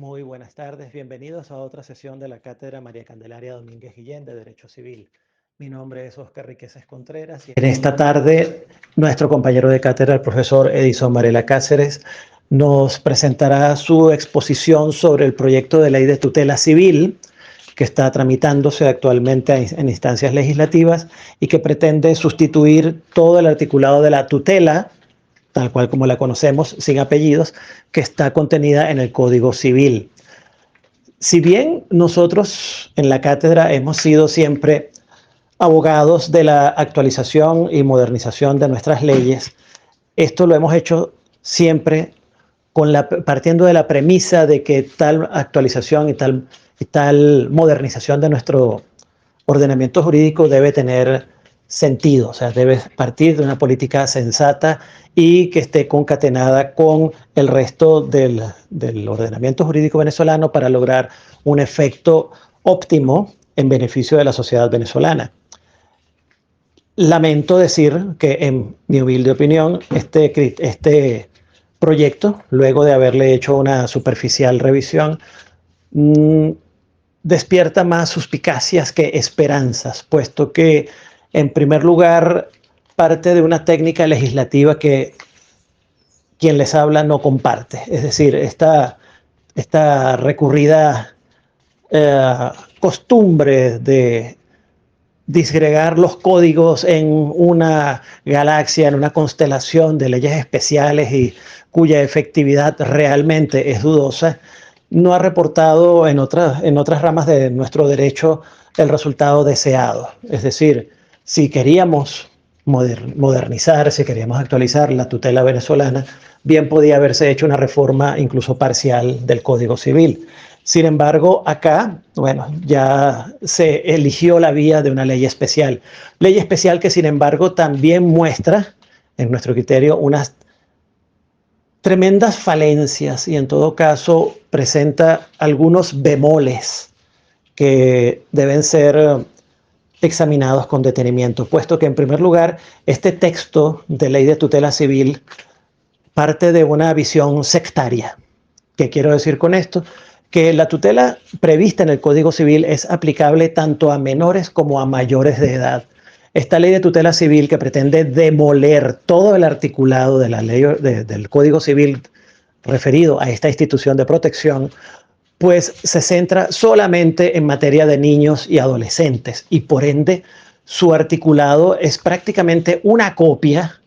Muy buenas tardes, bienvenidos a otra sesión de la Cátedra María Candelaria Domínguez Guillén de Derecho Civil. Mi nombre es Oscar Riqueses Contreras y en esta tarde nuestro compañero de cátedra, el profesor Edison Varela Cáceres, nos presentará su exposición sobre el proyecto de ley de tutela civil que está tramitándose actualmente en instancias legislativas y que pretende sustituir todo el articulado de la tutela, tal cual como la conocemos, sin apellidos, que está contenida en el Código Civil. Si bien nosotros en la cátedra hemos sido siempre abogados de la actualización y modernización de nuestras leyes, esto lo hemos hecho siempre partiendo de la premisa de que tal actualización y tal modernización de nuestro ordenamiento jurídico debe tener sentido, o sea, debe partir de una política sensata y que esté concatenada con el resto del ordenamiento jurídico venezolano para lograr un efecto óptimo en beneficio de la sociedad venezolana. Lamento decir que, en mi humilde opinión, este proyecto, luego de haberle hecho una superficial revisión, despierta más suspicacias que esperanzas, puesto que, en primer lugar, parte de una técnica legislativa que quien les habla no comparte. Es decir, esta recurrida costumbre de disgregar los códigos en una galaxia, en una constelación de leyes especiales y cuya efectividad realmente es dudosa, no ha reportado en otras ramas de nuestro derecho el resultado deseado. Es decir, si queríamos modernizar, si queríamos actualizar la tutela venezolana, bien podía haberse hecho una reforma incluso parcial del Código Civil. Sin embargo, acá, bueno, ya se eligió la vía de una ley especial que sin embargo también muestra, en nuestro criterio, unas tremendas falencias y en todo caso presenta algunos bemoles que deben ser examinados con detenimiento, puesto que en primer lugar este texto de ley de tutela civil parte de una visión sectaria. ¿Qué quiero decir con esto? Que la tutela prevista en el Código Civil es aplicable tanto a menores como a mayores de edad. Esta ley de tutela civil que pretende demoler todo el articulado de la ley del Código Civil referido a esta institución de protección, pues se centra solamente en materia de niños y adolescentes y por ende su articulado es prácticamente una copia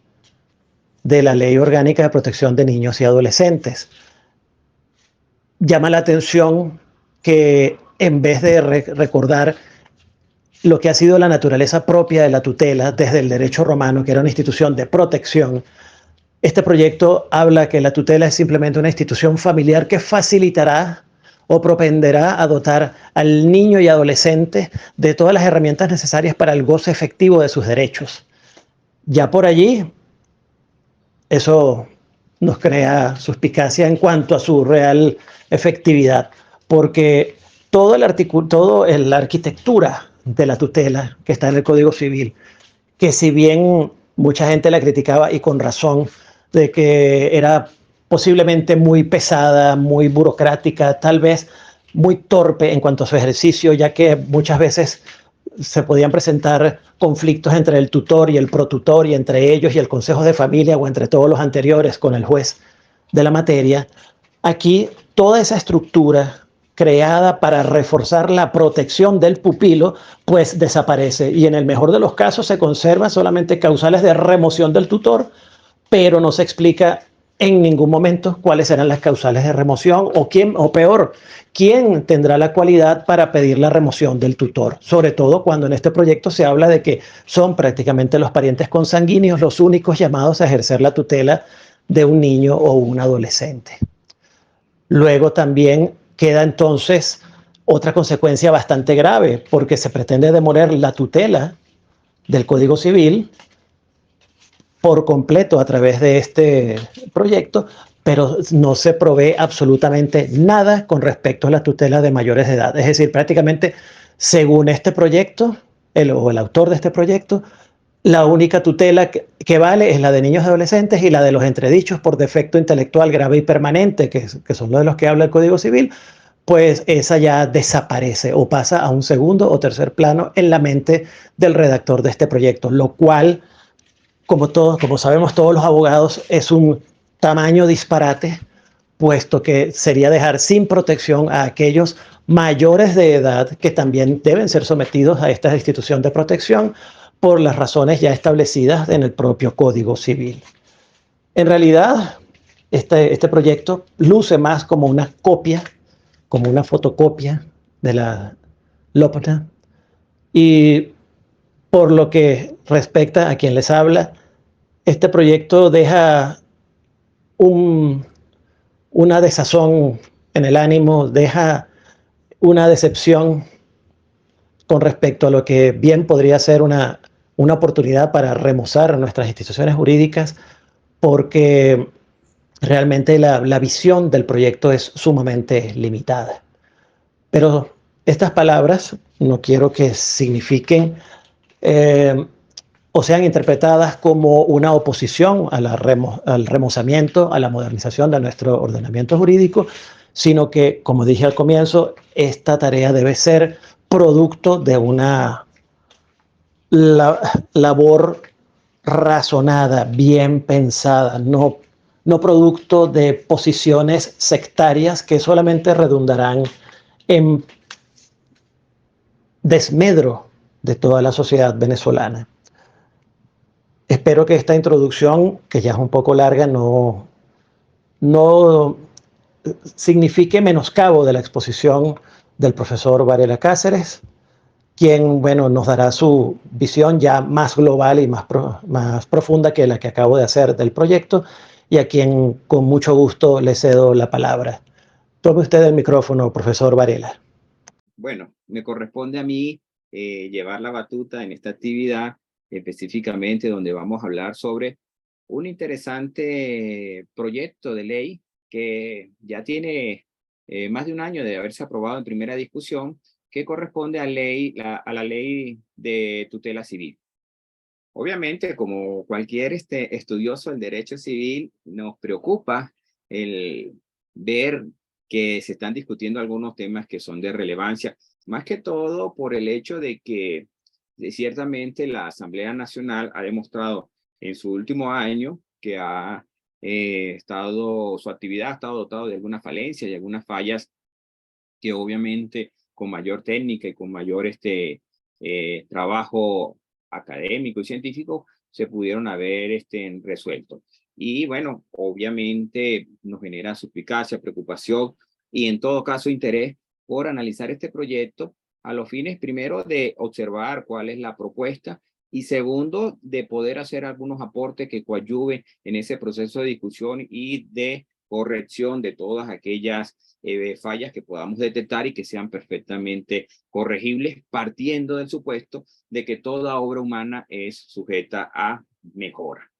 de la Ley Orgánica de Protección de Niños y Adolescentes. Llama la atención que en vez de recordar lo que ha sido la naturaleza propia de la tutela desde el derecho romano, que era una institución de protección, este proyecto habla que la tutela es simplemente una institución familiar que facilitará o propenderá a dotar al niño y adolescente de todas las herramientas necesarias para el goce efectivo de sus derechos. Ya por allí, eso nos crea suspicacia en cuanto a su real efectividad, porque toda la arquitectura de la tutela que está en el Código Civil, que si bien mucha gente la criticaba y con razón, de que era posiblemente muy pesada, muy burocrática, tal vez muy torpe en cuanto a su ejercicio, ya que muchas veces se podían presentar conflictos entre el tutor y el protutor y entre ellos y el consejo de familia o entre todos los anteriores con el juez de la materia. Aquí toda esa estructura creada para reforzar la protección del pupilo, pues desaparece y en el mejor de los casos se conservan solamente causales de remoción del tutor, pero no se explica en ningún momento cuáles serán las causales de remoción o peor, quién tendrá la cualidad para pedir la remoción del tutor, sobre todo cuando en este proyecto se habla de que son prácticamente los parientes consanguíneos los únicos llamados a ejercer la tutela de un niño o un adolescente. Luego también queda entonces otra consecuencia bastante grave, porque se pretende demoler la tutela del Código Civil por completo a través de este proyecto, pero no se provee absolutamente nada con respecto a la tutela de mayores de edad. Es decir, prácticamente, según este proyecto, el autor de este proyecto, la única tutela que vale es la de niños y adolescentes y la de los entredichos por defecto intelectual grave y permanente, que son los de los que habla el Código Civil, pues esa ya desaparece o pasa a un segundo o tercer plano en la mente del redactor de este proyecto, lo cual, como sabemos todos los abogados, es un tamaño disparate, puesto que sería dejar sin protección a aquellos mayores de edad que también deben ser sometidos a esta institución de protección por las razones ya establecidas en el propio Código Civil. En realidad, este proyecto luce más como una copia, como una fotocopia de la LOPNA, y por lo que respecta a quien les habla, este proyecto deja una desazón en el ánimo, deja una decepción con respecto a lo que bien podría ser una oportunidad para remozar nuestras instituciones jurídicas, porque realmente la visión del proyecto es sumamente limitada. Pero estas palabras no quiero que signifiquen o sean interpretadas como una oposición a al remozamiento, a la modernización de nuestro ordenamiento jurídico, sino que, como dije al comienzo, esta tarea debe ser producto de una labor razonada, bien pensada, no producto de posiciones sectarias que solamente redundarán en desmedro de toda la sociedad venezolana. Espero que esta introducción, que ya es un poco larga, no signifique menoscabo de la exposición del profesor Varela Cáceres, quien, bueno, nos dará su visión ya más global y más profunda que la que acabo de hacer del proyecto, y a quien con mucho gusto le cedo la palabra. Tome usted el micrófono, profesor Varela. Bueno, me corresponde a mí llevar la batuta en esta actividad, específicamente donde vamos a hablar sobre un interesante proyecto de ley que ya tiene más de un año de haberse aprobado en primera discusión, que corresponde a la ley de tutela civil. Obviamente, como cualquier estudioso del derecho civil, nos preocupa el ver que se están discutiendo algunos temas que son de relevancia, más que todo por el hecho de que ciertamente la Asamblea Nacional ha demostrado en su último año que su actividad ha estado dotada de alguna falencia y algunas fallas que obviamente con mayor técnica y con mayor trabajo académico y científico se pudieron haber resuelto. Y bueno, obviamente nos genera suspicacia, preocupación y en todo caso interés por analizar este proyecto a los fines primero de observar cuál es la propuesta y segundo de poder hacer algunos aportes que coadyuven en ese proceso de discusión y de corrección de todas aquellas fallas que podamos detectar y que sean perfectamente corregibles, partiendo del supuesto de que toda obra humana es sujeta a mejora.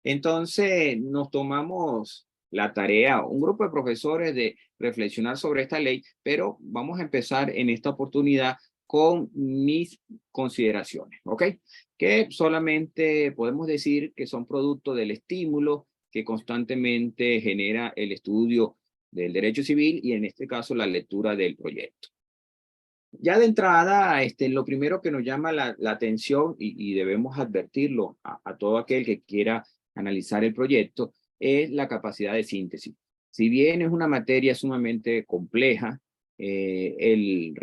Entonces, nos tomamos la tarea, un grupo de profesores, de reflexionar sobre esta ley, pero vamos a empezar en esta oportunidad con mis consideraciones, ¿ok? Que solamente podemos decir que son producto del estímulo que constantemente genera el estudio del derecho civil y en este caso la lectura del proyecto. Ya de entrada, lo primero que nos llama la atención y debemos advertirlo a todo aquel que quiera analizar el proyecto es la capacidad de síntesis. Si bien es una materia sumamente compleja, el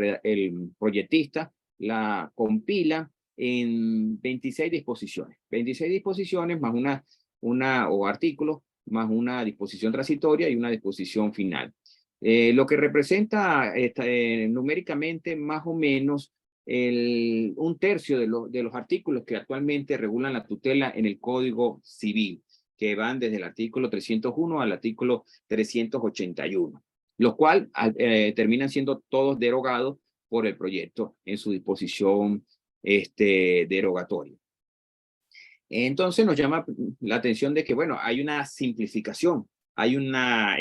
proyectista la compila en 26 disposiciones. 26 disposiciones más o artículos, más una disposición transitoria y una disposición final. Lo que representa numéricamente más o menos un tercio de los artículos que actualmente regulan la tutela en el Código Civil, que van desde el artículo 301 al artículo 381, los cuales terminan siendo todos derogados por el proyecto en su disposición derogatoria. Entonces nos llama la atención de que, bueno, hay una simplificación, hay una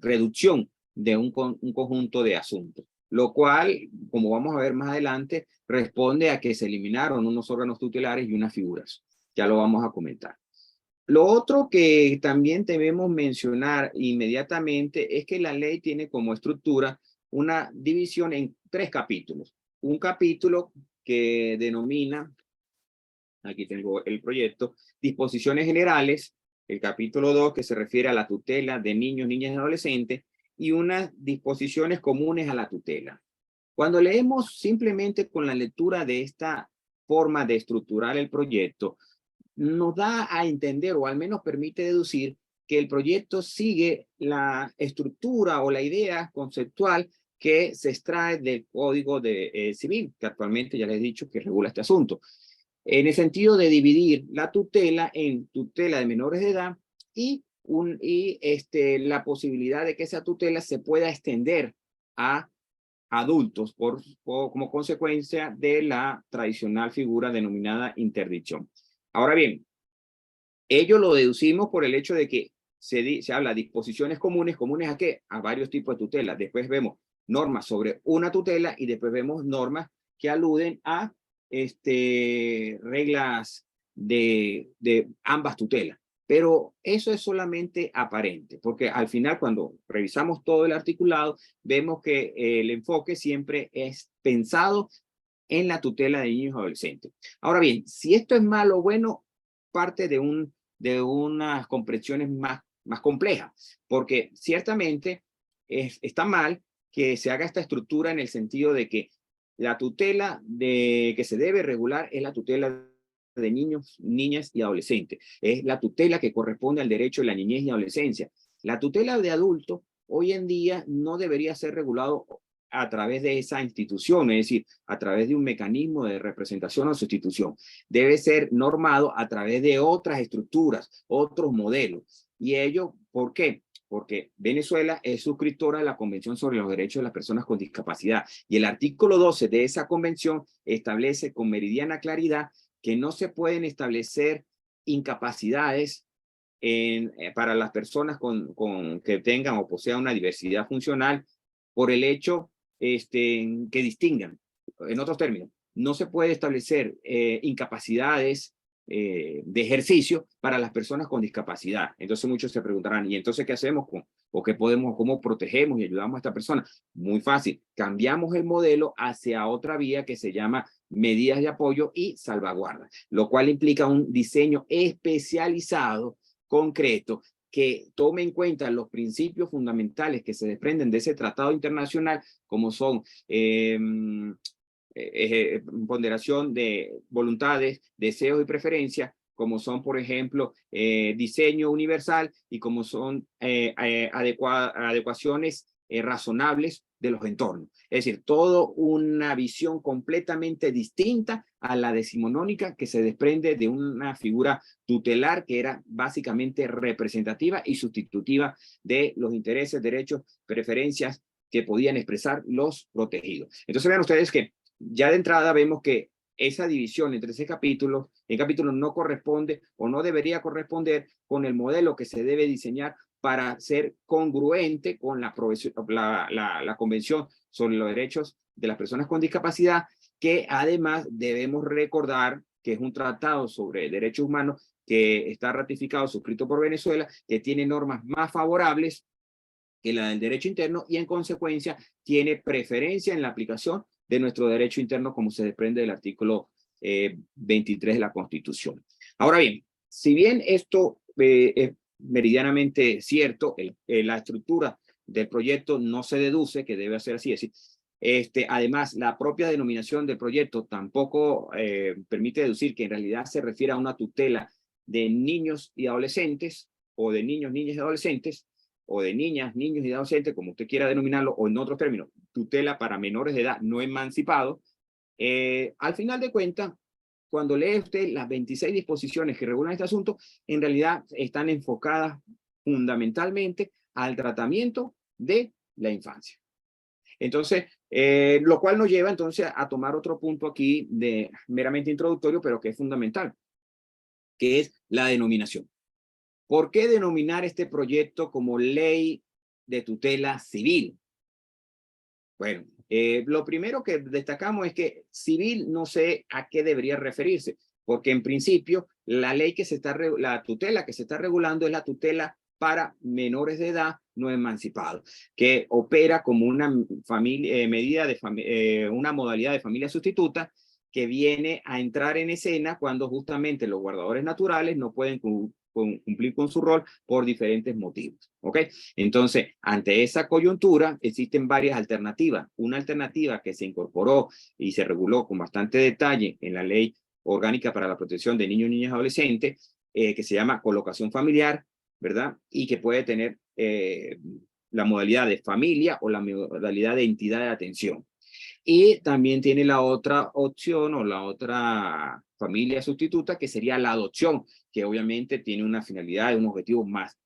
reducción de un conjunto de asuntos. lo cual, como vamos a ver más adelante, responde a que se eliminaron unos órganos tutelares y unas figuras. Ya lo vamos a comentar. Lo otro que también debemos mencionar inmediatamente es que la ley tiene como estructura una división en 3 capítulos. Un capítulo que denomina, aquí tengo el proyecto, disposiciones generales, el capítulo 2 que se refiere a la tutela de niños, niñas y adolescentes, y unas disposiciones comunes a la tutela. Cuando leemos simplemente con la lectura de esta forma de estructurar el proyecto, nos da a entender, o al menos permite deducir, que el proyecto sigue la estructura o la idea conceptual que se extrae del Código Civil, que actualmente ya les he dicho que regula este asunto. En el sentido de dividir la tutela en tutela de menores de edad y, la posibilidad de que esa tutela se pueda extender a adultos como consecuencia de la tradicional figura denominada interdicción. Ahora bien, ello lo deducimos por el hecho de que se habla de disposiciones comunes. ¿Comunes a qué? A varios tipos de tutela. Después vemos normas sobre una tutela y después vemos normas que aluden a reglas de ambas tutelas. Pero eso es solamente aparente, porque al final cuando revisamos todo el articulado, vemos que el enfoque siempre es pensado en la tutela de niños y adolescentes. Ahora bien, si esto es malo o bueno, parte de unas comprensiones más complejas, porque ciertamente está mal que se haga esta estructura en el sentido de que la tutela que se debe regular es la tutela de niños, niñas y adolescentes. Es la tutela que corresponde al derecho de la niñez y adolescencia. La tutela de adultos hoy en día no debería ser regulado a través de esa institución, es decir, a través de un mecanismo de representación o sustitución. Debe ser normado a través de otras estructuras, otros modelos. ¿Y ello por qué? Porque Venezuela es suscriptora de la Convención sobre los Derechos de las Personas con Discapacidad y el artículo 12 de esa convención establece con meridiana claridad que no se pueden establecer incapacidades para las personas que tengan o posean una diversidad funcional por el hecho que distingan. En otros términos, no se puede establecer incapacidades de ejercicio para las personas con discapacidad. Entonces muchos se preguntarán, ¿y entonces qué hacemos cómo protegemos y ayudamos a esta persona? Muy fácil, cambiamos el modelo hacia otra vía que se llama medidas de apoyo y salvaguarda, lo cual implica un diseño especializado, concreto, que tome en cuenta los principios fundamentales que se desprenden de ese tratado internacional, como son ponderación de voluntades, deseos y preferencias, como son, por ejemplo, diseño universal y como son adecuaciones razonables de los entornos. Es decir, todo una visión completamente distinta a la decimonónica que se desprende de una figura tutelar que era básicamente representativa y sustitutiva de los intereses, derechos, preferencias que podían expresar los protegidos. Entonces vean ustedes que ya de entrada vemos que esa división entre ese capítulo, el capítulo no corresponde o no debería corresponder con el modelo que se debe diseñar para ser congruente con la Convención sobre los Derechos de las Personas con Discapacidad, que además debemos recordar que es un tratado sobre derechos humanos que está ratificado, suscrito por Venezuela, que tiene normas más favorables que la del derecho interno y en consecuencia tiene preferencia en la aplicación de nuestro derecho interno como se desprende del artículo 23 de la Constitución. Ahora bien, si bien esto es meridianamente cierto, la estructura del proyecto no se deduce que debe ser así, es decir, además, la propia denominación del proyecto tampoco permite deducir que en realidad se refiere a una tutela de niños y adolescentes, o de niños, niñas y adolescentes, o de niñas, niños y adolescentes, como usted quiera denominarlo, o en otros términos, tutela para menores de edad no emancipados. Al final de cuentas, cuando lee usted las 26 disposiciones que regulan este asunto, en realidad están enfocadas fundamentalmente al tratamiento de la infancia. Entonces, lo cual nos lleva entonces a tomar otro punto aquí de meramente introductorio, pero que es fundamental, que es la denominación. ¿Por qué denominar este proyecto como ley de tutela civil? Bueno, Lo primero que destacamos es que civil no sé a qué debería referirse, porque en principio la ley que la tutela que se está regulando es la tutela para menores de edad no emancipados, que opera como una medida de una modalidad de familia sustituta que viene a entrar en escena cuando justamente los guardadores naturales no pueden cumplir con su rol por diferentes motivos. ¿Ok? Entonces, ante esa coyuntura, existen varias alternativas. Una alternativa que se incorporó y se reguló con bastante detalle en la Ley Orgánica para la Protección de Niños, Niñas y Adolescentes, que se llama colocación familiar, ¿verdad? Y que puede tener la modalidad de familia o la modalidad de entidad de atención. Y también tiene la otra opción o la otra familia sustituta, que sería la adopción, que obviamente tiene una finalidad y un objetivo más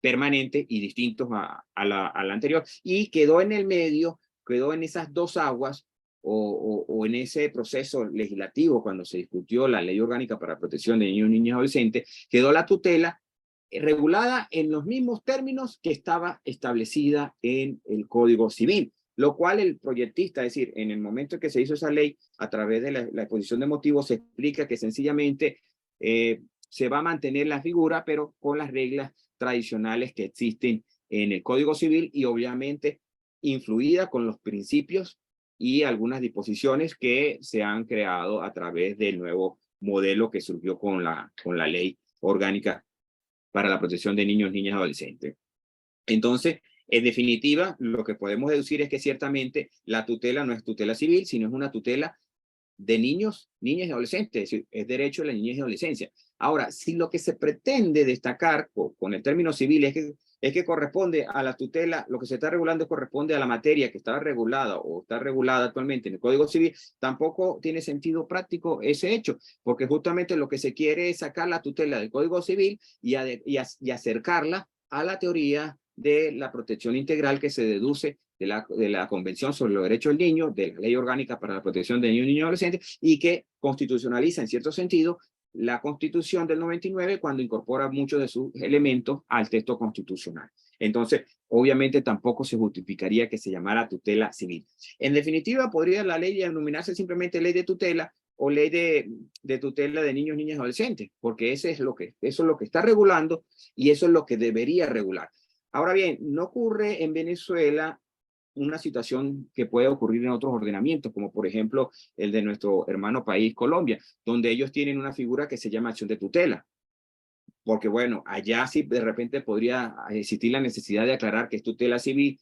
permanente y distintos a la anterior. Y quedó en el medio, quedó en esas dos aguas o en ese proceso legislativo cuando se discutió la Ley Orgánica para la Protección de Niños, Niñas y Adolescentes, quedó la tutela regulada en los mismos términos que estaba establecida en el Código Civil, lo cual el proyectista, es decir, en el momento en que se hizo esa ley, a través de la exposición de motivos, se explica que sencillamente se va a mantener la figura, pero con las reglas tradicionales que existen en el Código Civil y obviamente influida con los principios y algunas disposiciones que se han creado a través del nuevo modelo que surgió con la Ley Orgánica para la Protección de Niños, Niñas y Adolescentes. Entonces, en definitiva, lo que podemos deducir es que ciertamente la tutela no es tutela civil, sino es una tutela de niños, niñas y adolescentes, es decir, es derecho de la niñez y adolescencia. Ahora, si lo que se pretende destacar con el término civil es que corresponde a la tutela, lo que se está regulando corresponde a la materia que estaba regulada o está regulada actualmente en el Código Civil, tampoco tiene sentido práctico ese hecho, porque justamente lo que se quiere es sacar la tutela del Código Civil y acercarla a la teoría de la protección integral que se deduce de la Convención sobre los Derechos del Niño, de la Ley Orgánica para la Protección de Niños, Niñas y Adolescentes, y que constitucionaliza en cierto sentido la Constitución del 99 cuando incorpora muchos de sus elementos al texto constitucional. Entonces, obviamente tampoco se justificaría que se llamara tutela civil. En definitiva, podría la ley denominarse simplemente ley de tutela o ley de tutela de niños, niñas y adolescentes, porque eso es lo que está regulando y eso es lo que debería regular. Ahora bien, no ocurre en Venezuela una situación que puede ocurrir en otros ordenamientos, como por ejemplo el de nuestro hermano país, Colombia, donde ellos tienen una figura que se llama acción de tutela. Porque bueno, allá sí de repente podría existir la necesidad de aclarar que es tutela civil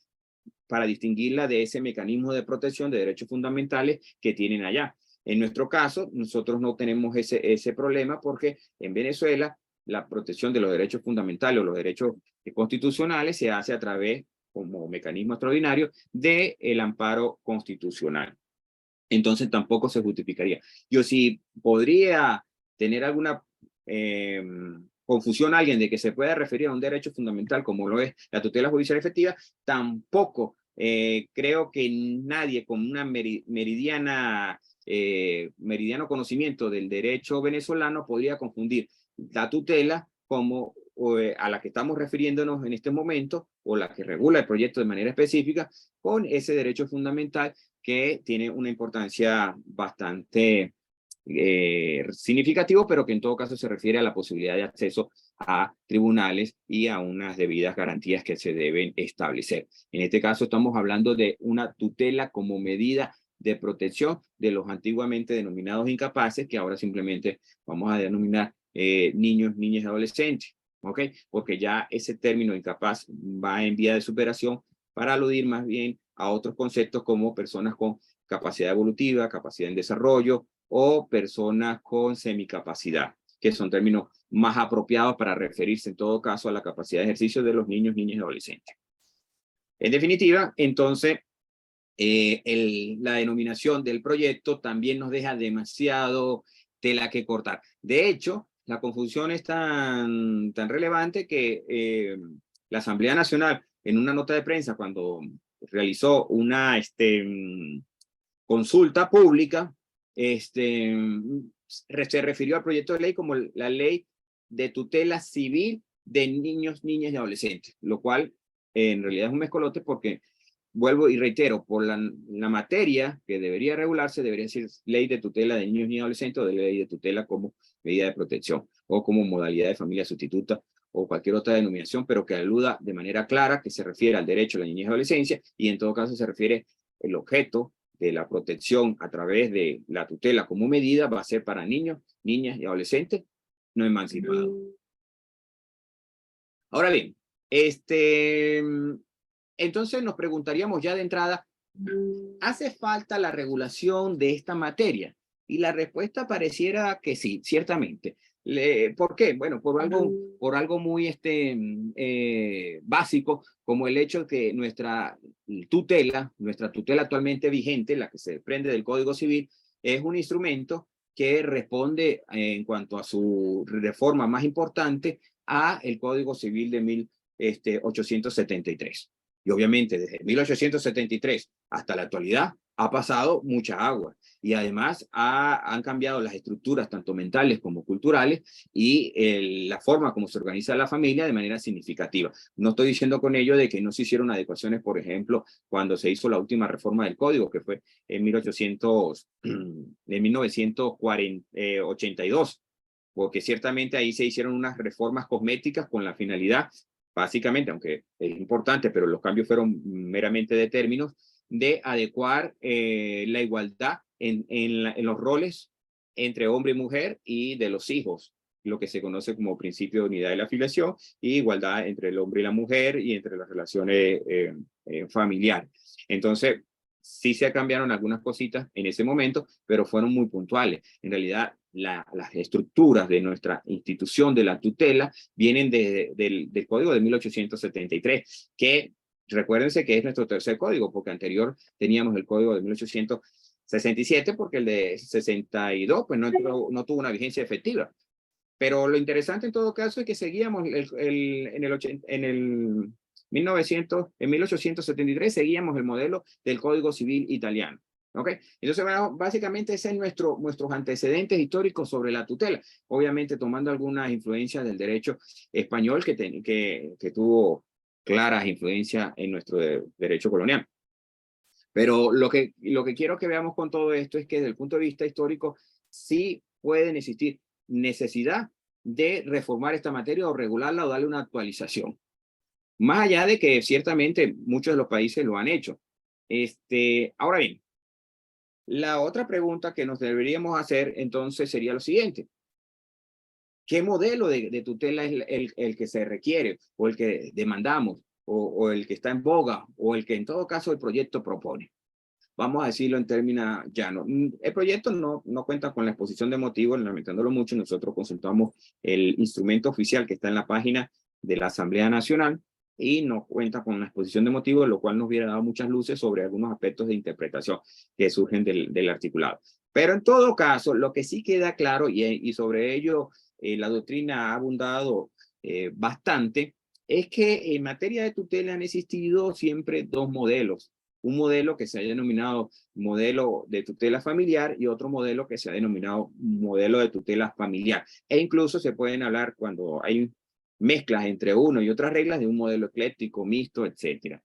para distinguirla de ese mecanismo de protección de derechos fundamentales que tienen allá. En nuestro caso, nosotros no tenemos ese problema porque en Venezuela la protección de los derechos fundamentales o los derechos constitucionales se hace a través, como mecanismo extraordinario, del amparo constitucional. Entonces tampoco se justificaría. Yo sí podría tener alguna confusión a alguien de que se pueda referir a un derecho fundamental como lo es la tutela judicial efectiva, tampoco creo que nadie con una meridiano conocimiento del derecho venezolano podría confundir la tutela como a la que estamos refiriéndonos en este momento o la que regula el proyecto de manera específica con ese derecho fundamental que tiene una importancia bastante significativo, pero que en todo caso se refiere a la posibilidad de acceso a tribunales y a unas debidas garantías que se deben establecer. En este caso estamos hablando de una tutela como medida de protección de los antiguamente denominados incapaces, que ahora simplemente vamos a denominar niños, niñas y adolescentes, ¿ok? Porque ya ese término incapaz va en vía de superación para aludir más bien a otros conceptos como personas con capacidad evolutiva, capacidad en desarrollo o personas con semicapacidad, que son términos más apropiados para referirse en todo caso a la capacidad de ejercicio de los niños, niñas y adolescentes. En definitiva, entonces, la denominación del proyecto también nos deja demasiado tela que cortar. De hecho, la confusión es tan relevante que la Asamblea Nacional, en una nota de prensa, cuando realizó una consulta pública, se refirió al proyecto de ley como la ley de tutela civil de niños, niñas y adolescentes, lo cual en realidad es un mezcolote porque vuelvo y reitero, por la materia que debería regularse, debería ser ley de tutela de niños y adolescentes o de ley de tutela como medida de protección o como modalidad de familia sustituta o cualquier otra denominación, pero que aluda de manera clara que se refiere al derecho a la niñez y adolescencia y en todo caso se refiere el objeto de la protección a través de la tutela como medida va a ser para niños, niñas y adolescentes no emancipados. Ahora bien, entonces nos preguntaríamos ya de entrada, ¿hace falta la regulación de esta materia? Y la respuesta pareciera que sí, ciertamente. ¿Por qué? Bueno, por algo muy básico, como el hecho de que nuestra tutela actualmente vigente, la que se desprende del Código Civil, es un instrumento que responde en cuanto a su reforma más importante a el Código Civil de 1873. Y obviamente desde 1873 hasta la actualidad ha pasado mucha agua y además han cambiado las estructuras tanto mentales como culturales y la forma como se organiza la familia de manera significativa. No estoy diciendo con ello de que no se hicieron adecuaciones, por ejemplo, cuando se hizo la última reforma del Código, que fue en 1982, porque ciertamente ahí se hicieron unas reformas cosméticas con la finalidad, básicamente, aunque es importante, pero los cambios fueron meramente de términos, de adecuar la igualdad en los roles entre hombre y mujer y de los hijos, lo que se conoce como principio de unidad de la filiación, y igualdad entre el hombre y la mujer y entre las relaciones familiares. Entonces, sí se cambiaron algunas cositas en ese momento, pero fueron muy puntuales. En realidad, las estructuras de nuestra institución de la tutela vienen del Código de 1873, que recuérdense que es nuestro tercer código, porque anterior teníamos el Código de 1867, porque el de 62 pues no tuvo una vigencia efectiva. Pero lo interesante en todo caso es que seguíamos en 1873 seguíamos el modelo del Código Civil italiano. ¿Ok? Entonces, bueno, básicamente ese es nuestros antecedentes históricos sobre la tutela, obviamente tomando algunas influencias del derecho español que tuvo claras influencias en nuestro derecho colonial. Pero lo que quiero que veamos con todo esto es que desde el punto de vista histórico sí pueden existir necesidad de reformar esta materia o regularla o darle una actualización. Más allá de que ciertamente muchos de los países lo han hecho. Ahora bien, la otra pregunta que nos deberíamos hacer entonces sería lo siguiente. ¿Qué modelo de tutela es el que se requiere o el que demandamos o el que está en boga o el que en todo caso el proyecto propone? Vamos a decirlo en términos llanos. El proyecto no cuenta con la exposición de motivos, lamentándolo mucho. Nosotros consultamos el instrumento oficial que está en la página de la Asamblea Nacional y no cuenta con la exposición de motivos, lo cual nos hubiera dado muchas luces sobre algunos aspectos de interpretación que surgen del articulado. Pero en todo caso, lo que sí queda claro, y sobre ello la doctrina ha abundado bastante, es que en materia de tutela han existido siempre dos modelos. Un modelo que se ha denominado modelo de tutela familiar y otro modelo que se ha denominado modelo de tutela familiar. E incluso se pueden hablar cuando hay mezclas entre uno y otras reglas de un modelo ecléctico, mixto, etc.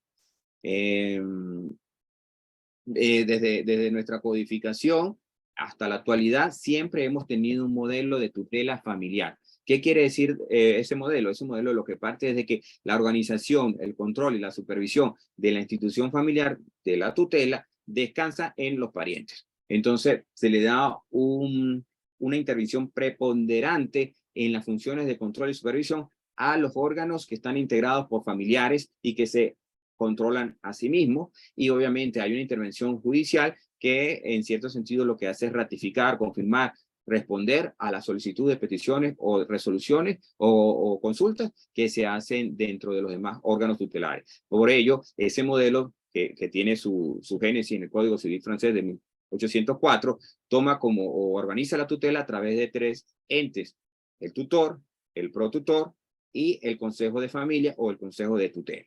Desde nuestra codificación hasta la actualidad siempre hemos tenido un modelo de tutela familiar. ¿Qué quiere decir ese modelo? Ese modelo lo que parte es de que la organización, el control y la supervisión de la institución familiar de la tutela descansa en los parientes. Entonces se le da una intervención preponderante en las funciones de control y supervisión a los órganos que están integrados por familiares y que se controlan a sí mismos, y obviamente hay una intervención judicial que en cierto sentido lo que hace es ratificar, confirmar, responder a las solicitudes, peticiones o resoluciones o consultas que se hacen dentro de los demás órganos tutelares. Por ello, ese modelo que tiene su génesis en el Código Civil francés de 1804, toma como o organiza la tutela a través de tres entes: el tutor, el protutor y el consejo de familia o el consejo de tutela.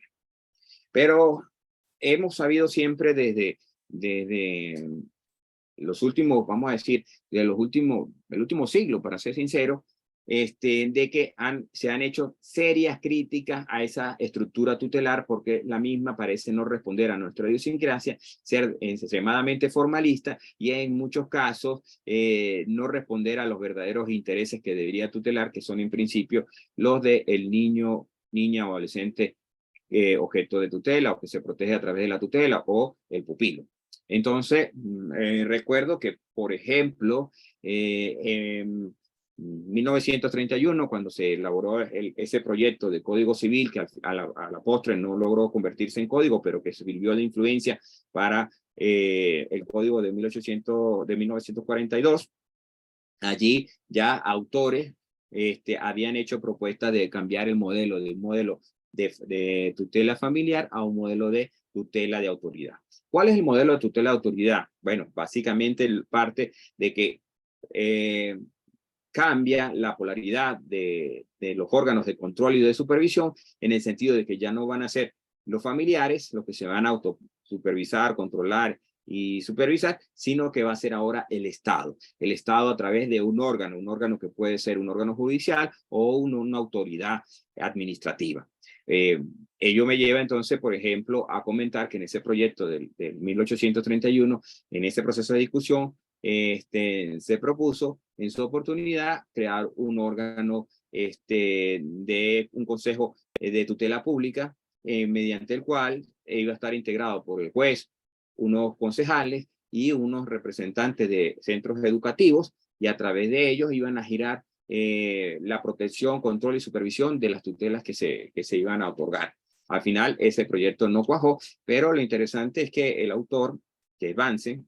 Pero hemos sabido siempre desde los últimos, vamos a decir, el último siglo, para ser sincero, de que se han hecho serias críticas a esa estructura tutelar porque la misma parece no responder a nuestra idiosincrasia, ser extremadamente formalista y en muchos casos no responder a los verdaderos intereses que debería tutelar, que son en principio los del niño, niña o adolescente objeto de tutela o que se protege a través de la tutela o el pupilo. Entonces, recuerdo que, por ejemplo, en 1931, cuando se elaboró ese proyecto de Código Civil, que a la postre no logró convertirse en código, pero que sirvió de influencia para el código de 1942, allí ya autores habían hecho propuestas de cambiar el modelo, de un modelo de tutela familiar a un modelo de tutela de autoridad. ¿Cuál es el modelo de tutela de autoridad? Bueno, básicamente parte de que cambia la polaridad de los órganos de control y de supervisión en el sentido de que ya no van a ser los familiares los que se van a autosupervisar, controlar y supervisar, sino que va a ser ahora el Estado. El Estado a través de un órgano que puede ser un órgano judicial o una autoridad administrativa. Ello me lleva entonces, por ejemplo, a comentar que en ese proyecto del 1831, en ese proceso de discusión, se propuso en su oportunidad crear un órgano de un consejo de tutela pública mediante el cual iba a estar integrado por el juez, unos concejales y unos representantes de centros educativos, y a través de ellos iban a girar la protección, control y supervisión de las tutelas que se iban a otorgar. Al final ese proyecto no cuajó, pero lo interesante es que el autor, que es Vance,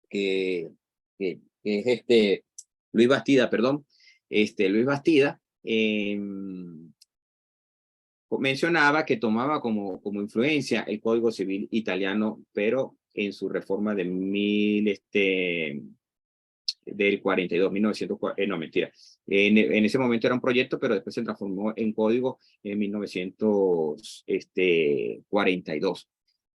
que es Luis Bastida, perdón, Luis Bastida, mencionaba que tomaba como influencia el Código Civil italiano, pero en su reforma de del 42, 1940, no, mentira. En ese momento era un proyecto, pero después se transformó en código en 1942.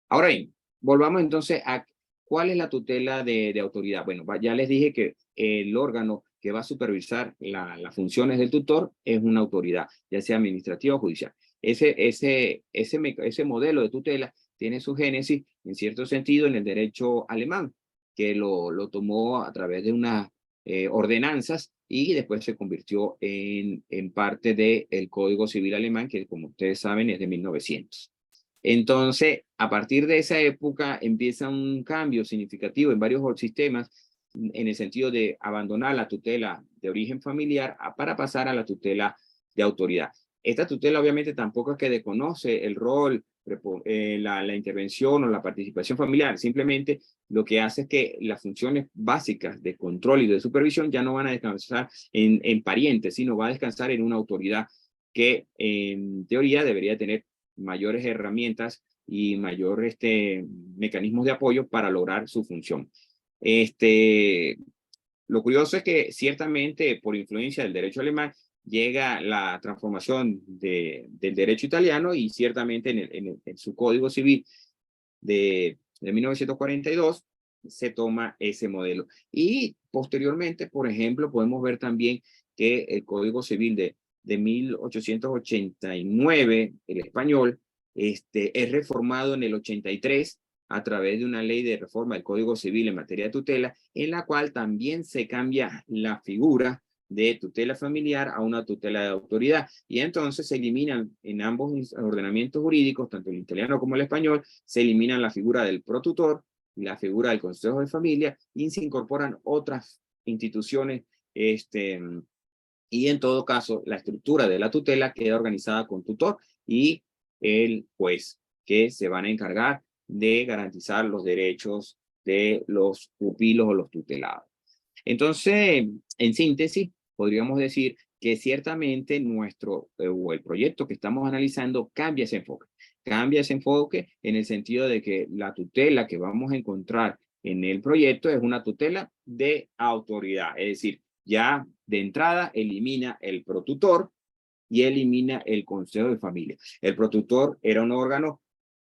Ahora bien, volvamos entonces a cuál es la tutela de autoridad. Bueno, ya les dije que el órgano que va a supervisar las funciones del tutor es una autoridad, ya sea administrativa o judicial. Ese modelo de tutela tiene su génesis, en cierto sentido, en el derecho alemán, que lo tomó a través de unas ordenanzas y después se convirtió en parte del Código Civil alemán, que como ustedes saben es de 1900. Entonces, a partir de esa época empieza un cambio significativo en varios sistemas en el sentido de abandonar la tutela de origen familiar para pasar a la tutela de autoridad. Esta tutela obviamente tampoco es que desconoce el rol, la intervención o la participación familiar, simplemente lo que hace es que las funciones básicas de control y de supervisión ya no van a descansar en parientes, sino va a descansar en una autoridad que en teoría debería tener mayores herramientas y mayores mecanismos de apoyo para lograr su función. Lo curioso es que ciertamente por influencia del derecho alemán llega la transformación del derecho italiano y ciertamente en su Código Civil de 1942 se toma ese modelo. Y posteriormente, por ejemplo, podemos ver también que el Código Civil de 1889, el español, es reformado en el 83 a través de una ley de reforma del Código Civil en materia de tutela, en la cual también se cambia la figura de tutela familiar a una tutela de autoridad. Y entonces se eliminan en ambos ordenamientos jurídicos, tanto el italiano como el español, se eliminan la figura del protutor, la figura del consejo de familia, y se incorporan otras instituciones y en todo caso, la estructura de la tutela queda organizada con tutor y el juez, que se van a encargar de garantizar los derechos de los pupilos o los tutelados. Entonces, en síntesis, podríamos decir que ciertamente o el proyecto que estamos analizando cambia ese enfoque. Cambia ese enfoque en el sentido de que la tutela que vamos a encontrar en el proyecto es una tutela de autoridad, es decir, ya de entrada elimina el protutor y elimina el consejo de familia. El protutor era un órgano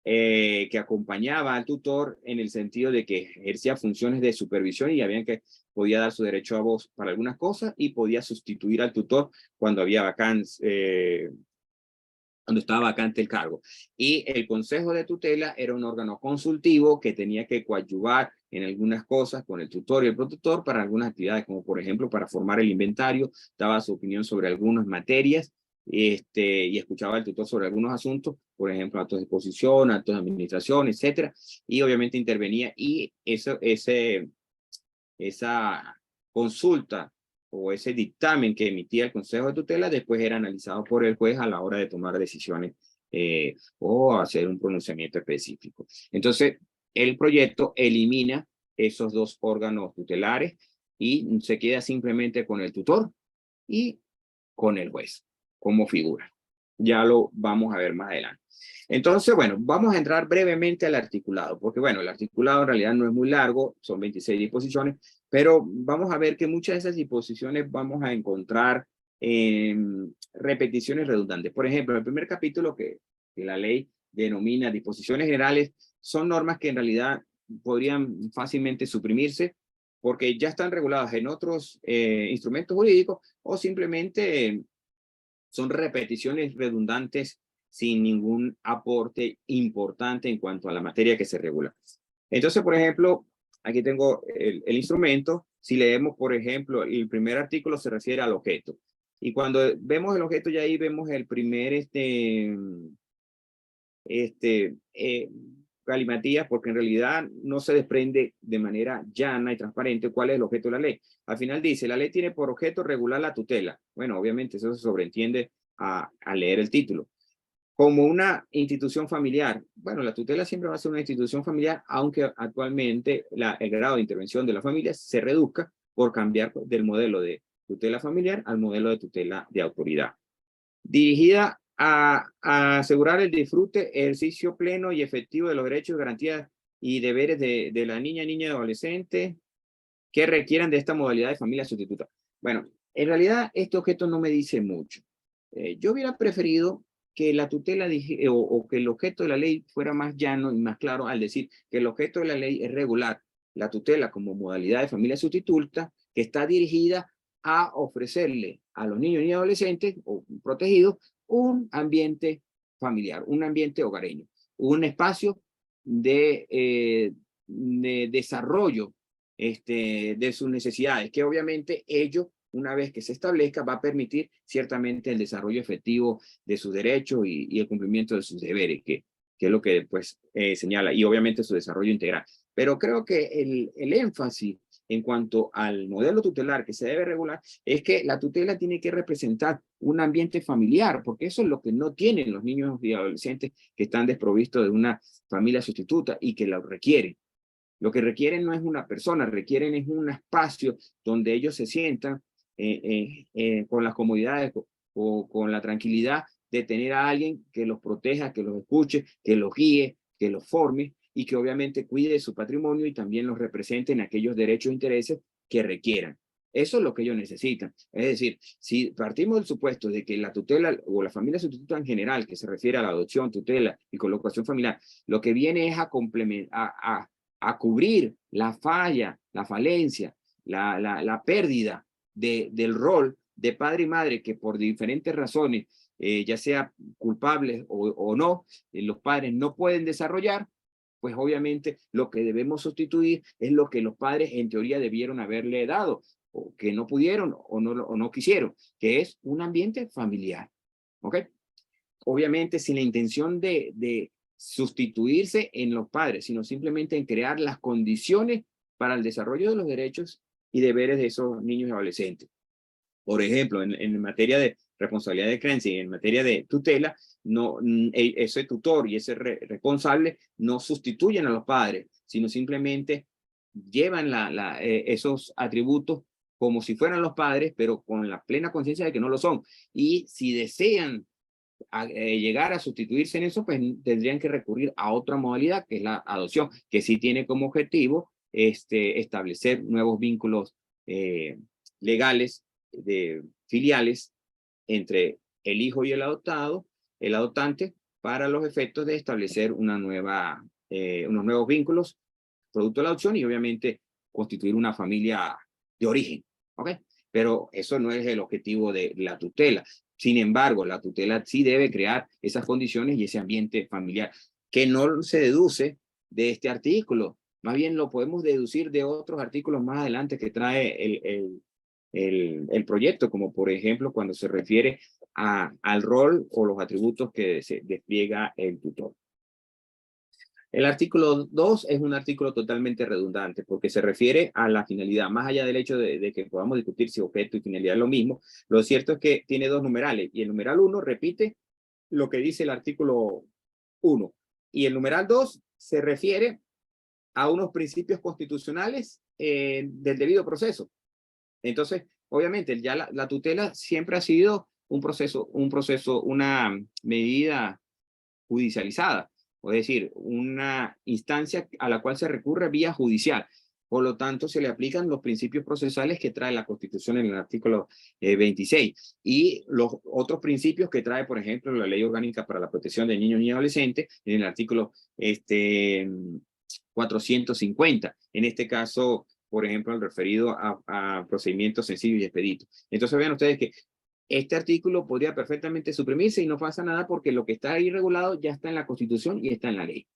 que acompañaba al tutor en el sentido de que ejercía funciones de supervisión y habían que podía dar su derecho a voz para algunas cosas y podía sustituir al tutor cuando había vacancia, cuando estaba vacante el cargo. Y el Consejo de Tutela era un órgano consultivo que tenía que coadyuvar en algunas cosas con el tutor y el protutor para algunas actividades, como por ejemplo para formar el inventario, daba su opinión sobre algunas materias y escuchaba al tutor sobre algunos asuntos, por ejemplo, actos de exposición, actos de administración, etcétera, y obviamente intervenía y esa consulta o ese dictamen que emitía el Consejo de Tutela después era analizado por el juez a la hora de tomar decisiones o hacer un pronunciamiento específico. Entonces, el proyecto elimina esos dos órganos tutelares y se queda simplemente con el tutor y con el juez como figura. Ya lo vamos a ver más adelante. Entonces, bueno, vamos a entrar brevemente al articulado, porque bueno, el articulado en realidad no es muy largo, son 26 disposiciones, pero vamos a ver que muchas de esas disposiciones vamos a encontrar repeticiones redundantes. Por ejemplo, el primer capítulo que la ley denomina disposiciones generales son normas que en realidad podrían fácilmente suprimirse porque ya están reguladas en otros instrumentos jurídicos o simplemente son repeticiones redundantes sin ningún aporte importante en cuanto a la materia que se regula. Entonces, por ejemplo, aquí tengo el instrumento. Si leemos, por ejemplo, el primer artículo se refiere al objeto. Y cuando vemos el objeto, ya ahí vemos el primer galimatías, porque en realidad no se desprende de manera llana y transparente cuál es el objeto de la ley. Al final dice, la ley tiene por objeto regular la tutela. Bueno, obviamente eso se sobreentiende a leer el título. Como una institución familiar. Bueno, la tutela siempre va a ser una institución familiar, aunque actualmente el grado de intervención de la familia se reduzca por cambiar del modelo de tutela familiar al modelo de tutela de autoridad. Dirigida a asegurar el disfrute, ejercicio pleno y efectivo de los derechos, garantías y deberes de la niña y adolescente que requieran de esta modalidad de familia sustituta. Bueno, en realidad este objeto no me dice mucho. Yo hubiera preferido que la tutela o que el objeto de la ley fuera más llano y más claro al decir que el objeto de la ley es regular la tutela como modalidad de familia sustituta que está dirigida a ofrecerle a los niños y adolescentes o protegidos un ambiente familiar, un ambiente hogareño, un espacio de desarrollo de sus necesidades, que obviamente ello, una vez que se establezca, va a permitir ciertamente el desarrollo efectivo de sus derechos y el cumplimiento de sus deberes, que es lo que después señala, y obviamente su desarrollo integral. Pero creo que el énfasis en cuanto al modelo tutelar que se debe regular es que la tutela tiene que representar un ambiente familiar, porque eso es lo que no tienen los niños y adolescentes que están desprovistos de una familia sustituta y que lo requieren. Lo que requieren no es una persona, requieren es un espacio donde ellos se sientan con las comodidades o con la tranquilidad de tener a alguien que los proteja, que los escuche, que los guíe, que los forme y que obviamente cuide de su patrimonio y también los represente en aquellos derechos e intereses que requieran. Eso es lo que ellos necesitan. Es decir, si partimos del supuesto de que la tutela o la familia sustituta en general, que se refiere a la adopción, tutela y colocación familiar, lo que viene es a complementar, a cubrir la falla, la falencia, la pérdida del rol de padre y madre que por diferentes razones, ya sea culpables o no, los padres no pueden desarrollar, pues obviamente lo que debemos sustituir es lo que los padres en teoría debieron haberle dado, o que no pudieron o no quisieron, que es un ambiente familiar. ¿Ok? Obviamente sin la intención de sustituirse en los padres, sino simplemente en crear las condiciones para el desarrollo de los derechos y deberes de esos niños y adolescentes. Por ejemplo, en materia de responsabilidad de creencia y en materia de tutela, no, ese tutor y ese responsable no sustituyen a los padres, sino simplemente llevan esos atributos como si fueran los padres, pero con la plena conciencia de que no lo son. Y si desean llegar a sustituirse en eso, pues tendrían que recurrir a otra modalidad, que es la adopción, que sí tiene como objetivo establecer nuevos vínculos legales, filiales, entre el hijo y el adoptante, para los efectos de establecer unos nuevos vínculos, producto de la adopción y obviamente constituir una familia de origen, ¿ok? Pero eso no es el objetivo de la tutela. Sin embargo, la tutela sí debe crear esas condiciones y ese ambiente familiar, que no se deduce de este artículo, más bien lo podemos deducir de otros artículos más adelante que trae el proyecto, como por ejemplo cuando se refiere al rol o los atributos que se despliega el tutor. El artículo 2 es un artículo totalmente redundante porque se refiere a la finalidad. Más allá del hecho de que podamos discutir si objeto y finalidad es lo mismo, lo cierto es que tiene dos numerales y el numeral 1 repite lo que dice el artículo 1 y el numeral 2 se refiere a unos principios constitucionales del debido proceso. Entonces, obviamente, ya la tutela siempre ha sido una medida judicializada, es decir, una instancia a la cual se recurre vía judicial. Por lo tanto, se le aplican los principios procesales que trae la Constitución en el artículo 26 y los otros principios que trae, por ejemplo, la Ley Orgánica para la Protección de Niños y Adolescentes en el artículo 450. En este caso, por ejemplo, el referido a procedimientos sencillos y expeditos. Entonces, vean ustedes que este artículo podría perfectamente suprimirse y no pasa nada porque lo que está ahí regulado ya está en la Constitución y está en la ley.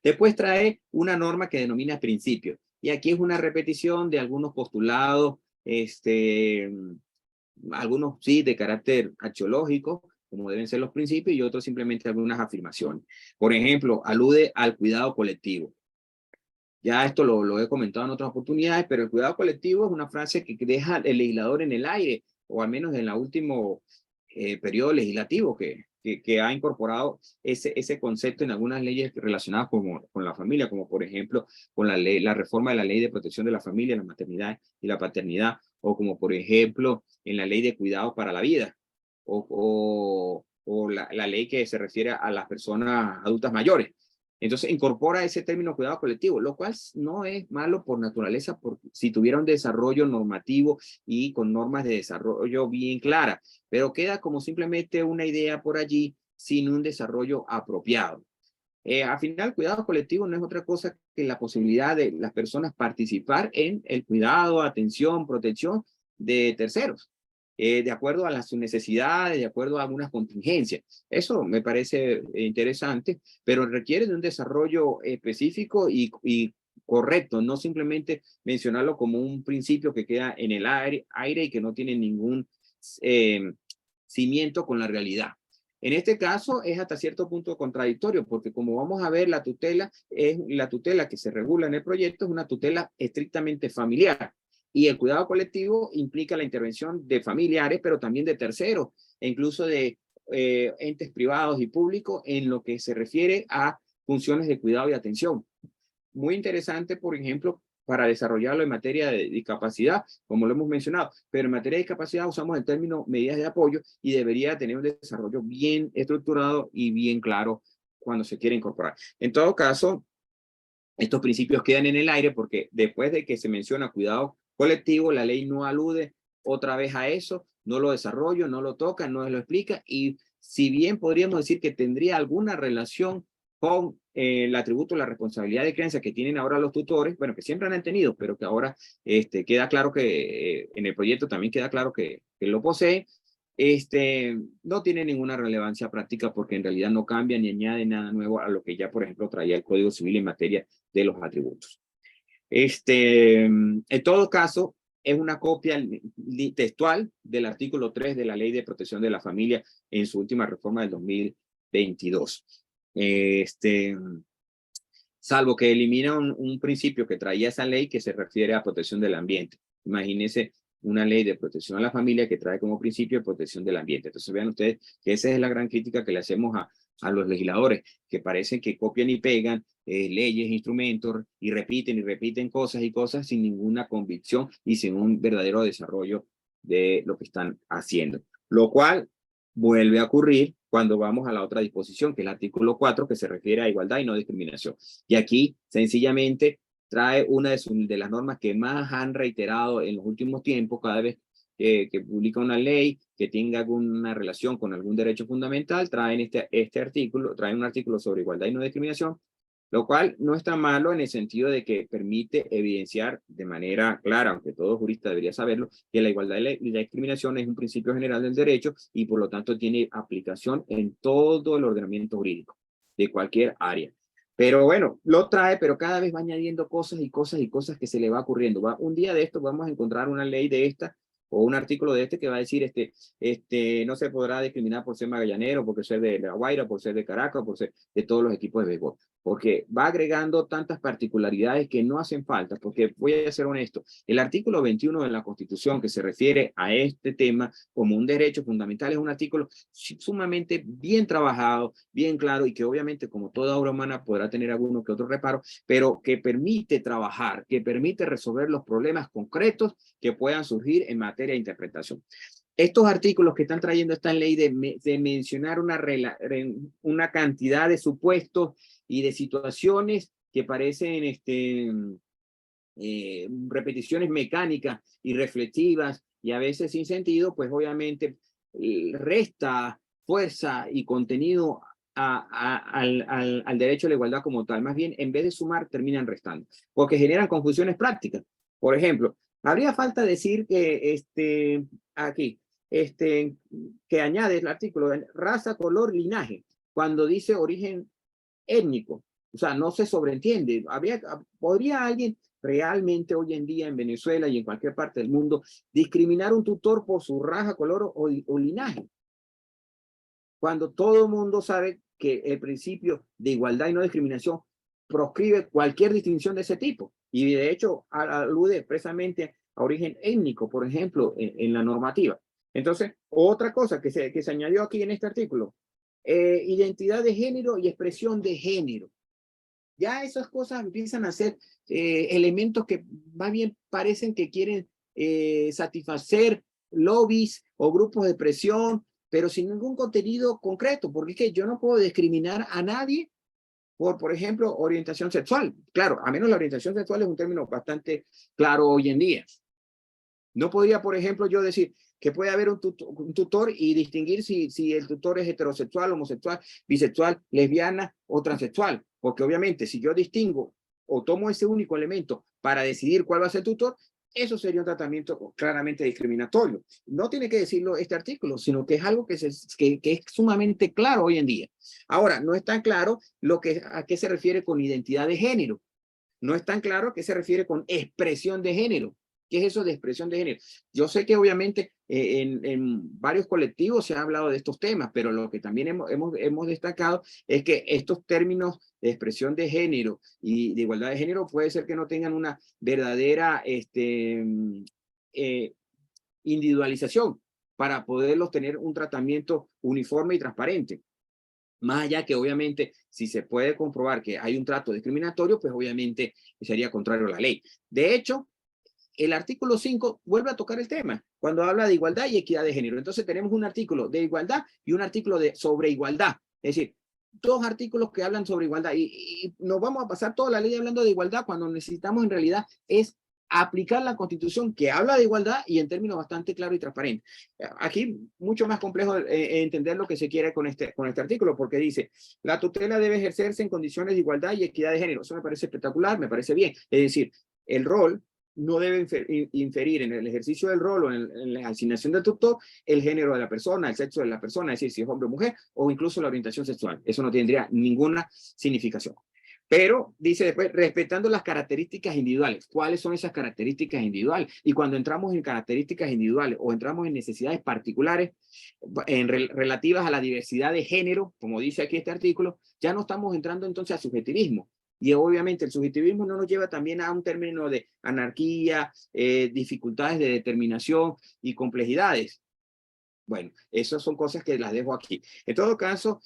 Después trae una norma que denomina principio. Y aquí es una repetición de algunos postulados, algunos sí de carácter axiológico, como deben ser los principios, y otros simplemente algunas afirmaciones. Por ejemplo, alude al cuidado colectivo. Ya esto lo he comentado en otras oportunidades, pero el cuidado colectivo es una frase que deja el legislador en el aire, o al menos en el último periodo legislativo que ha incorporado ese concepto en algunas leyes relacionadas con la familia, como por ejemplo con la reforma de la Ley de Protección de la Familia, la maternidad y la paternidad, o como por ejemplo en la Ley de Cuidado para la Vida, o la ley que se refiere a las personas adultas mayores. Entonces incorpora ese término cuidado colectivo, lo cual no es malo por naturaleza, porque si tuviera un desarrollo normativo y con normas de desarrollo bien claras, pero queda como simplemente una idea por allí sin un desarrollo apropiado. Al final, cuidado colectivo no es otra cosa que la posibilidad de las personas participar en el cuidado, atención, protección de terceros, de acuerdo a sus necesidades, de acuerdo a algunas contingencias. Eso me parece interesante, pero requiere de un desarrollo específico y correcto, no simplemente mencionarlo como un principio que queda en el aire y que no tiene ningún cimiento con la realidad. En este caso es hasta cierto punto contradictorio, porque como vamos a ver, la tutela que se regula en el proyecto es una tutela estrictamente familiar. Y el cuidado colectivo implica la intervención de familiares, pero también de terceros, e incluso de entes privados y públicos en lo que se refiere a funciones de cuidado y atención. Muy interesante, por ejemplo, para desarrollarlo en materia de discapacidad, como lo hemos mencionado, pero en materia de discapacidad usamos el término medidas de apoyo y debería tener un desarrollo bien estructurado y bien claro cuando se quiere incorporar. En todo caso, estos principios quedan en el aire porque después de que se menciona cuidado colectivo, la ley no alude otra vez a eso, no lo desarrolla, no lo toca, no lo explica y si bien podríamos decir que tendría alguna relación con el atributo, la responsabilidad de crianza que tienen ahora los tutores, bueno, que siempre han tenido, pero que ahora queda claro que en el proyecto también queda claro que lo posee, no tiene ninguna relevancia práctica porque en realidad no cambia ni añade nada nuevo a lo que ya, por ejemplo, traía el Código Civil en materia de los atributos. En todo caso, es una copia textual del artículo 3 de la Ley de Protección de la Familia en su última reforma del 2022. Salvo que elimina un principio que traía esa ley que se refiere a protección del ambiente. Imagínense una ley de protección a la familia que trae como principio protección del ambiente. Entonces vean ustedes que esa es la gran crítica que le hacemos a los legisladores, que parecen que copian y pegan leyes, instrumentos, y repiten cosas y cosas sin ninguna convicción y sin un verdadero desarrollo de lo que están haciendo. Lo cual vuelve a ocurrir cuando vamos a la otra disposición, que es el artículo 4, que se refiere a igualdad y no discriminación. Y aquí, sencillamente, trae una de las normas que más han reiterado en los últimos tiempos, cada vez que publica una ley que tenga alguna relación con algún derecho fundamental, traen traen un artículo sobre igualdad y no discriminación, lo cual no está malo en el sentido de que permite evidenciar de manera clara, aunque todo jurista debería saberlo, que la igualdad y la discriminación es un principio general del derecho y por lo tanto tiene aplicación en todo el ordenamiento jurídico de cualquier área. Pero bueno, lo trae, pero cada vez va añadiendo cosas y cosas y cosas que se le va ocurriendo. Un día de esto vamos a encontrar una ley de esta o un artículo de este que va a decir no se podrá discriminar por ser magallanero, por ser de La Guaira, por ser de Caracas, por ser de todos los equipos de béisbol, porque va agregando tantas particularidades que no hacen falta, porque voy a ser honesto, el artículo 21 de la Constitución que se refiere a este tema como un derecho fundamental es un artículo sumamente bien trabajado, bien claro y que obviamente como toda obra humana podrá tener alguno que otro reparo, pero que permite trabajar, que permite resolver los problemas concretos que puedan surgir en materia de interpretación. Estos artículos que están trayendo esta ley de mencionar una cantidad de supuestos y de situaciones que parecen repeticiones mecánicas y reflexivas y a veces sin sentido, pues obviamente resta fuerza y contenido al derecho a la igualdad como tal. Más bien, en vez de sumar, terminan restando, porque generan confusiones prácticas. Por ejemplo, habría falta decir que aquí, que añade el artículo de raza, color, linaje, cuando dice origen étnico. O sea, no se sobreentiende. ¿Podría alguien realmente hoy en día en Venezuela y en cualquier parte del mundo discriminar a un tutor por su raza, color o linaje? Cuando todo el mundo sabe que el principio de igualdad y no discriminación proscribe cualquier distinción de ese tipo. Y de hecho alude expresamente a origen étnico, por ejemplo, en la normativa. Entonces, otra cosa que se añadió aquí en este artículo, identidad de género y expresión de género. Ya esas cosas empiezan a ser elementos que más bien parecen que quieren satisfacer lobbies o grupos de presión, pero sin ningún contenido concreto, porque es que yo no puedo discriminar a nadie por ejemplo, orientación sexual. Claro, a menos la orientación sexual es un término bastante claro hoy en día. No podría, por ejemplo, yo decir que puede haber un tutor y distinguir si el tutor es heterosexual, homosexual, bisexual, lesbiana o transexual. Porque obviamente si yo distingo o tomo ese único elemento para decidir cuál va a ser el tutor, eso sería un tratamiento claramente discriminatorio. No tiene que decirlo este artículo, sino que es algo que es sumamente claro hoy en día. Ahora, no es tan claro a qué se refiere con identidad de género. No es tan claro a qué se refiere con expresión de género. ¿Qué es eso de expresión de género? Yo sé que obviamente en varios colectivos se ha hablado de estos temas, pero lo que también hemos destacado es que estos términos de expresión de género y de igualdad de género puede ser que no tengan una verdadera individualización para poderlos tener un tratamiento uniforme y transparente. Más allá que obviamente si se puede comprobar que hay un trato discriminatorio, pues obviamente sería contrario a la ley. De hecho, el artículo 5 vuelve a tocar el tema cuando habla de igualdad y equidad de género. Entonces tenemos un artículo de igualdad y un artículo sobre igualdad. Es decir, dos artículos que hablan sobre igualdad y nos vamos a pasar toda la ley hablando de igualdad cuando necesitamos en realidad es aplicar la Constitución que habla de igualdad y en términos bastante claros y transparentes. Aquí mucho más complejo entender lo que se quiere con este artículo, porque dice, la tutela debe ejercerse en condiciones de igualdad y equidad de género. Eso me parece espectacular, me parece bien. Es decir, el rol no debe inferir en el ejercicio del rol o en la asignación del tutor el género de la persona, el sexo de la persona, es decir, si es hombre o mujer, o incluso la orientación sexual. Eso no tendría ninguna significación. Pero dice después, respetando las características individuales. ¿Cuáles son esas características individuales? Y cuando entramos en características individuales o entramos en necesidades particulares relativas a la diversidad de género, como dice aquí este artículo, ya no estamos entrando entonces a subjetivismo. Y obviamente el subjetivismo no nos lleva también a un término de anarquía, dificultades de determinación y complejidades. Bueno, esas son cosas que las dejo aquí. En todo caso,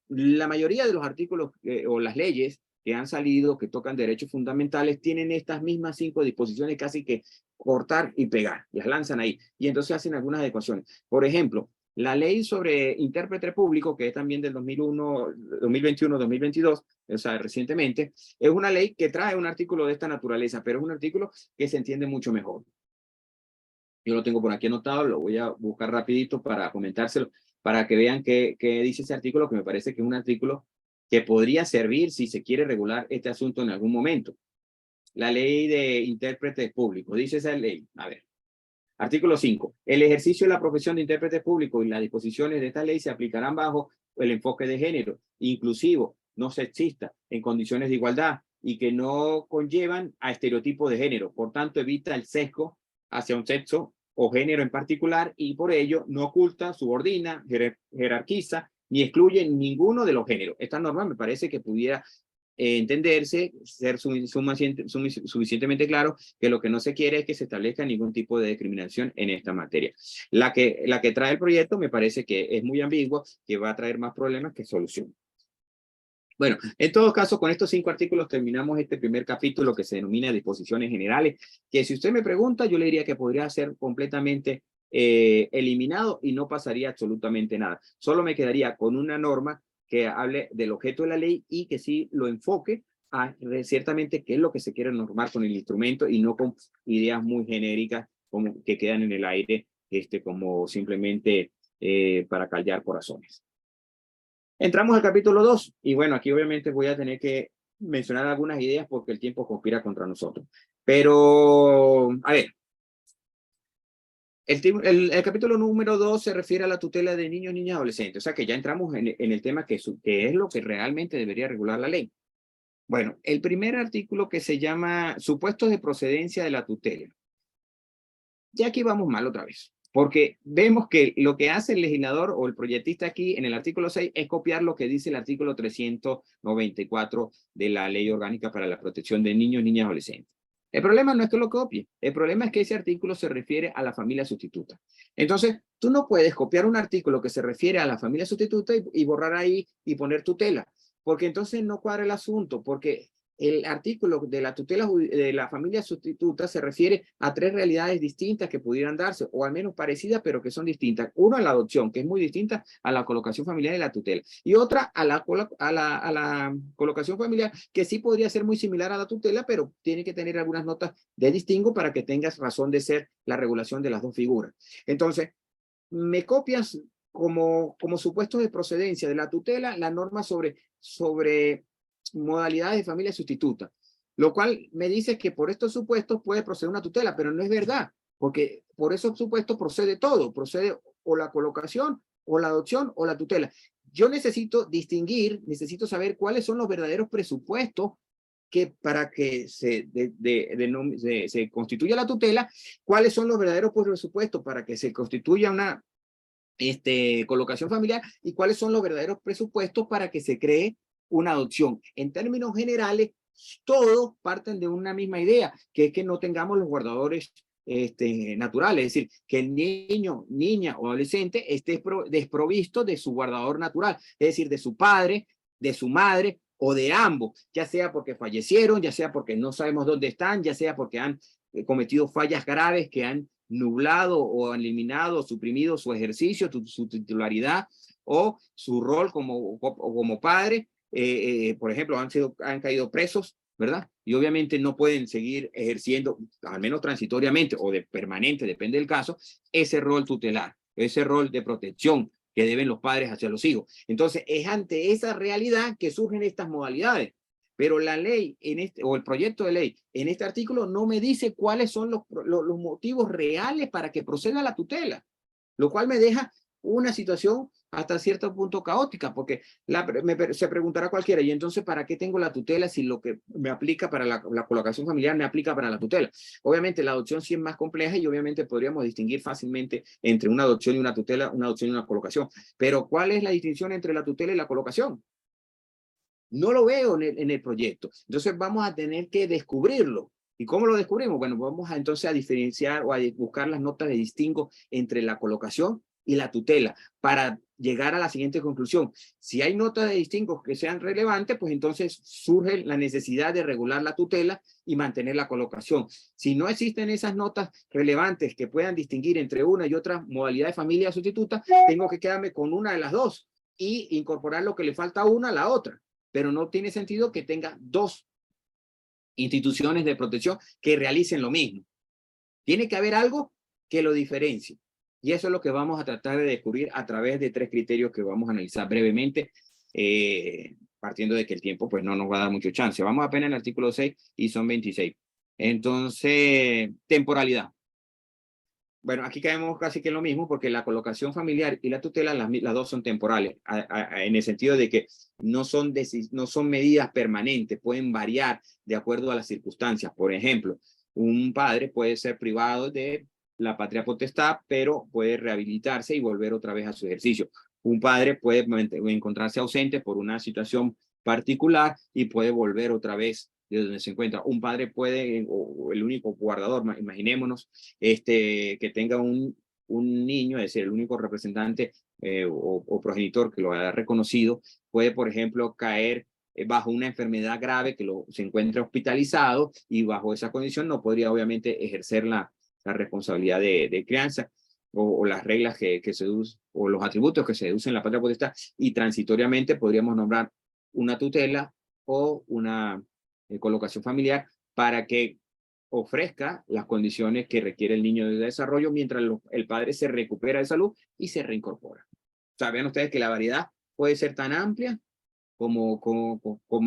la mayoría de los artículos o las leyes que han salido, que tocan derechos fundamentales, tienen estas mismas 5 disposiciones casi que cortar y pegar. Las lanzan ahí. Y entonces hacen algunas adecuaciones. Por ejemplo, la ley sobre intérprete público, que es también del 2001, 2021, 2022, o sea, recientemente, es una ley que trae un artículo de esta naturaleza, pero es un artículo que se entiende mucho mejor. Yo lo tengo por aquí anotado, lo voy a buscar rapidito para comentárselo, para que vean qué dice ese artículo, que me parece que es un artículo que podría servir si se quiere regular este asunto en algún momento. La ley de intérpretes públicos, dice esa ley, a ver. Artículo 5. El ejercicio de la profesión de intérprete público y las disposiciones de esta ley se aplicarán bajo el enfoque de género, inclusivo, no sexista, en condiciones de igualdad y que no conllevan a estereotipos de género. Por tanto, evita el sesgo hacia un sexo o género en particular y por ello no oculta, subordina, jerarquiza ni excluye ninguno de los géneros. Esta norma me parece que pudiera entenderse, ser suficientemente claro que lo que no se quiere es que se establezca ningún tipo de discriminación en esta materia. La que trae el proyecto me parece que es muy ambigua, que va a traer más problemas que solución. Bueno, en todo caso, con estos 5 artículos terminamos este primer capítulo que se denomina disposiciones generales, que si usted me pregunta, yo le diría que podría ser completamente eliminado y no pasaría absolutamente nada. Solo me quedaría con una norma que hable del objeto de la ley y que sí lo enfoque a ciertamente qué es lo que se quiere normar con el instrumento y no con ideas muy genéricas como que quedan en el aire como simplemente para callar corazones. Entramos al capítulo 2 y bueno, aquí obviamente voy a tener que mencionar algunas ideas porque el tiempo conspira contra nosotros. Pero, a ver, el capítulo número 2 se refiere a la tutela de niños, niñas y adolescentes. O sea que ya entramos en el tema que es lo que realmente debería regular la ley. Bueno, el primer artículo que se llama supuestos de procedencia de la tutela. Ya aquí vamos mal otra vez, porque vemos que lo que hace el legislador o el proyectista aquí en el artículo 6 es copiar lo que dice el artículo 394 de la Ley Orgánica para la Protección de Niños, Niñas y Adolescentes. El problema no es que lo copie, el problema es que ese artículo se refiere a la familia sustituta. Entonces, tú no puedes copiar un artículo que se refiere a la familia sustituta y borrar ahí y poner tutela, porque entonces no cuadra el asunto, porque el artículo de la tutela de la familia sustituta se refiere a 3 realidades distintas que pudieran darse, o al menos parecidas, pero que son distintas. Una, la adopción, que es muy distinta a la colocación familiar y la tutela. Y otra, a la colocación familiar, que sí podría ser muy similar a la tutela, pero tiene que tener algunas notas de distingo para que tengas razón de ser la regulación de las 2 figuras. Entonces, me copias como supuestos de procedencia de la tutela la norma sobre modalidades de familia sustituta, lo cual me dice que por estos supuestos puede proceder una tutela, pero no es verdad, porque por esos supuestos procede todo, procede o la colocación, o la adopción, o la tutela. Yo necesito distinguir, necesito saber cuáles son los verdaderos presupuestos que para que se constituya la tutela, cuáles son los verdaderos presupuestos para que se constituya una colocación familiar y cuáles son los verdaderos presupuestos para que se cree una adopción. En términos generales, todos parten de una misma idea, que es que no tengamos los guardadores naturales, es decir, que el niño, niña o adolescente esté desprovisto de su guardador natural, es decir, de su padre, de su madre o de ambos, ya sea porque fallecieron, ya sea porque no sabemos dónde están, ya sea porque han cometido fallas graves que han nublado o eliminado o suprimido su ejercicio, su titularidad o su rol como padre. Por ejemplo, han caído presos, ¿verdad? Y obviamente no pueden seguir ejerciendo, al menos transitoriamente o de permanente, depende del caso, ese rol tutelar, ese rol de protección que deben los padres hacia los hijos. Entonces, es ante esa realidad que surgen estas modalidades. Pero la ley, o el proyecto de ley, en este artículo no me dice cuáles son los motivos reales para que proceda la tutela, lo cual me deja una situación hasta cierto punto caótica, porque se preguntará cualquiera, y entonces, ¿para qué tengo la tutela si lo que me aplica para la colocación familiar me aplica para la tutela? Obviamente la adopción sí es más compleja y obviamente podríamos distinguir fácilmente entre una adopción y una tutela, una adopción y una colocación, pero ¿cuál es la distinción entre la tutela y la colocación? No lo veo en el proyecto. Entonces vamos a tener que descubrirlo. ¿Y cómo lo descubrimos? Bueno, vamos entonces a diferenciar o a buscar las notas de distingo entre la colocación y la tutela para llegar a la siguiente conclusión. Si hay notas de distingo que sean relevantes, pues entonces surge la necesidad de regular la tutela y mantener la colocación. Si no existen esas notas relevantes que puedan distinguir entre una y otra modalidad de familia sustituta, tengo que quedarme con una de las dos y incorporar lo que le falta a una a la otra. Pero no tiene sentido que tenga 2 instituciones de protección que realicen lo mismo. Tiene que haber algo que lo diferencie. Y eso es lo que vamos a tratar de descubrir a través de 3 criterios que vamos a analizar brevemente, partiendo de que el tiempo pues no nos va a dar mucho chance. Vamos apenas en el artículo 6 y son 26. Entonces, temporalidad. Bueno, aquí caemos casi que en lo mismo porque la colocación familiar y la tutela, las dos son temporales, en el sentido de que no son medidas permanentes, pueden variar de acuerdo a las circunstancias. Por ejemplo, un padre puede ser privado de la patria potestad, pero puede rehabilitarse y volver otra vez a su ejercicio. Un padre puede encontrarse ausente por una situación particular y puede volver otra vez de donde se encuentra. Un padre puede, o el único guardador, imaginémonos, que tenga un niño, es decir, el único representante o progenitor que lo haya reconocido, puede, por ejemplo, caer bajo una enfermedad grave que se encuentre hospitalizado y bajo esa condición no podría obviamente ejercer la responsabilidad de crianza o las reglas que se usan o los atributos que se deducen en la patria potestad, y transitoriamente podríamos nombrar una tutela o una colocación familiar para que ofrezca las condiciones que requiere el niño de desarrollo mientras el padre se recupera de salud y se reincorpora. O sea, vean ustedes que la variedad puede ser tan amplia como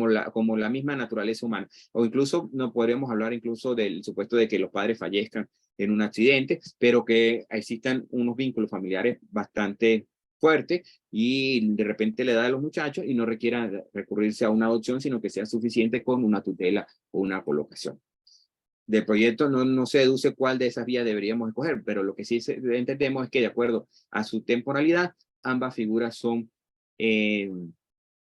la misma naturaleza humana. O incluso no podríamos hablar incluso del supuesto de que los padres fallezcan en un accidente, pero que existan unos vínculos familiares bastante fuertes y de repente le da a los muchachos y no requiera recurrirse a una adopción, sino que sea suficiente con una tutela o una colocación. Del proyecto no se deduce cuál de esas vías deberíamos escoger, pero lo que sí entendemos es que de acuerdo a su temporalidad, ambas figuras son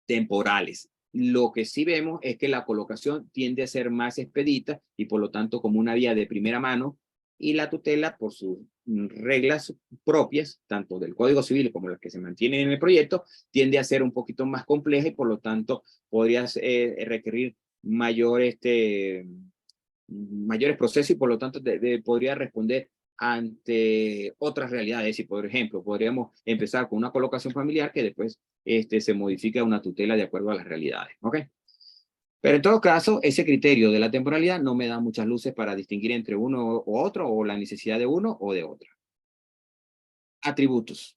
temporales. Lo que sí vemos es que la colocación tiende a ser más expedita y por lo tanto como una vía de primera mano, y la tutela por sus reglas propias, tanto del Código Civil como las que se mantienen en el proyecto, tiende a ser un poquito más compleja y por lo tanto podría requerir mayores procesos y por lo tanto podría responder ante otras realidades. Y por ejemplo, podríamos empezar con una colocación familiar que después se modifica a una tutela de acuerdo a las realidades. ¿Ok? Pero en todo caso, ese criterio de la temporalidad no me da muchas luces para distinguir entre uno u otro o la necesidad de uno o de otro. Atributos.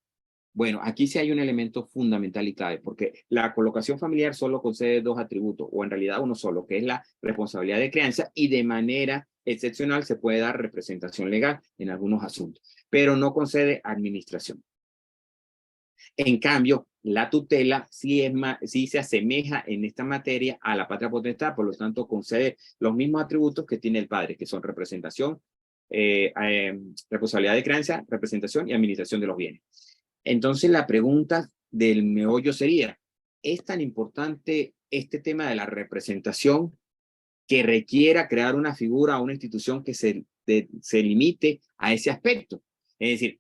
Bueno, aquí sí hay un elemento fundamental y clave, porque la colocación familiar solo concede 2 atributos, o en realidad uno solo, que es la responsabilidad de crianza, y de manera excepcional se puede dar representación legal en algunos asuntos, pero no concede administración. En cambio, la tutela sí se asemeja en esta materia a la patria potestad, por lo tanto concede los mismos atributos que tiene el padre, que son representación, responsabilidad de crianza, representación y administración de los bienes. Entonces la pregunta del meollo sería, ¿es tan importante este tema de la representación que requiera crear una figura o una institución que se limite a ese aspecto? Es decir,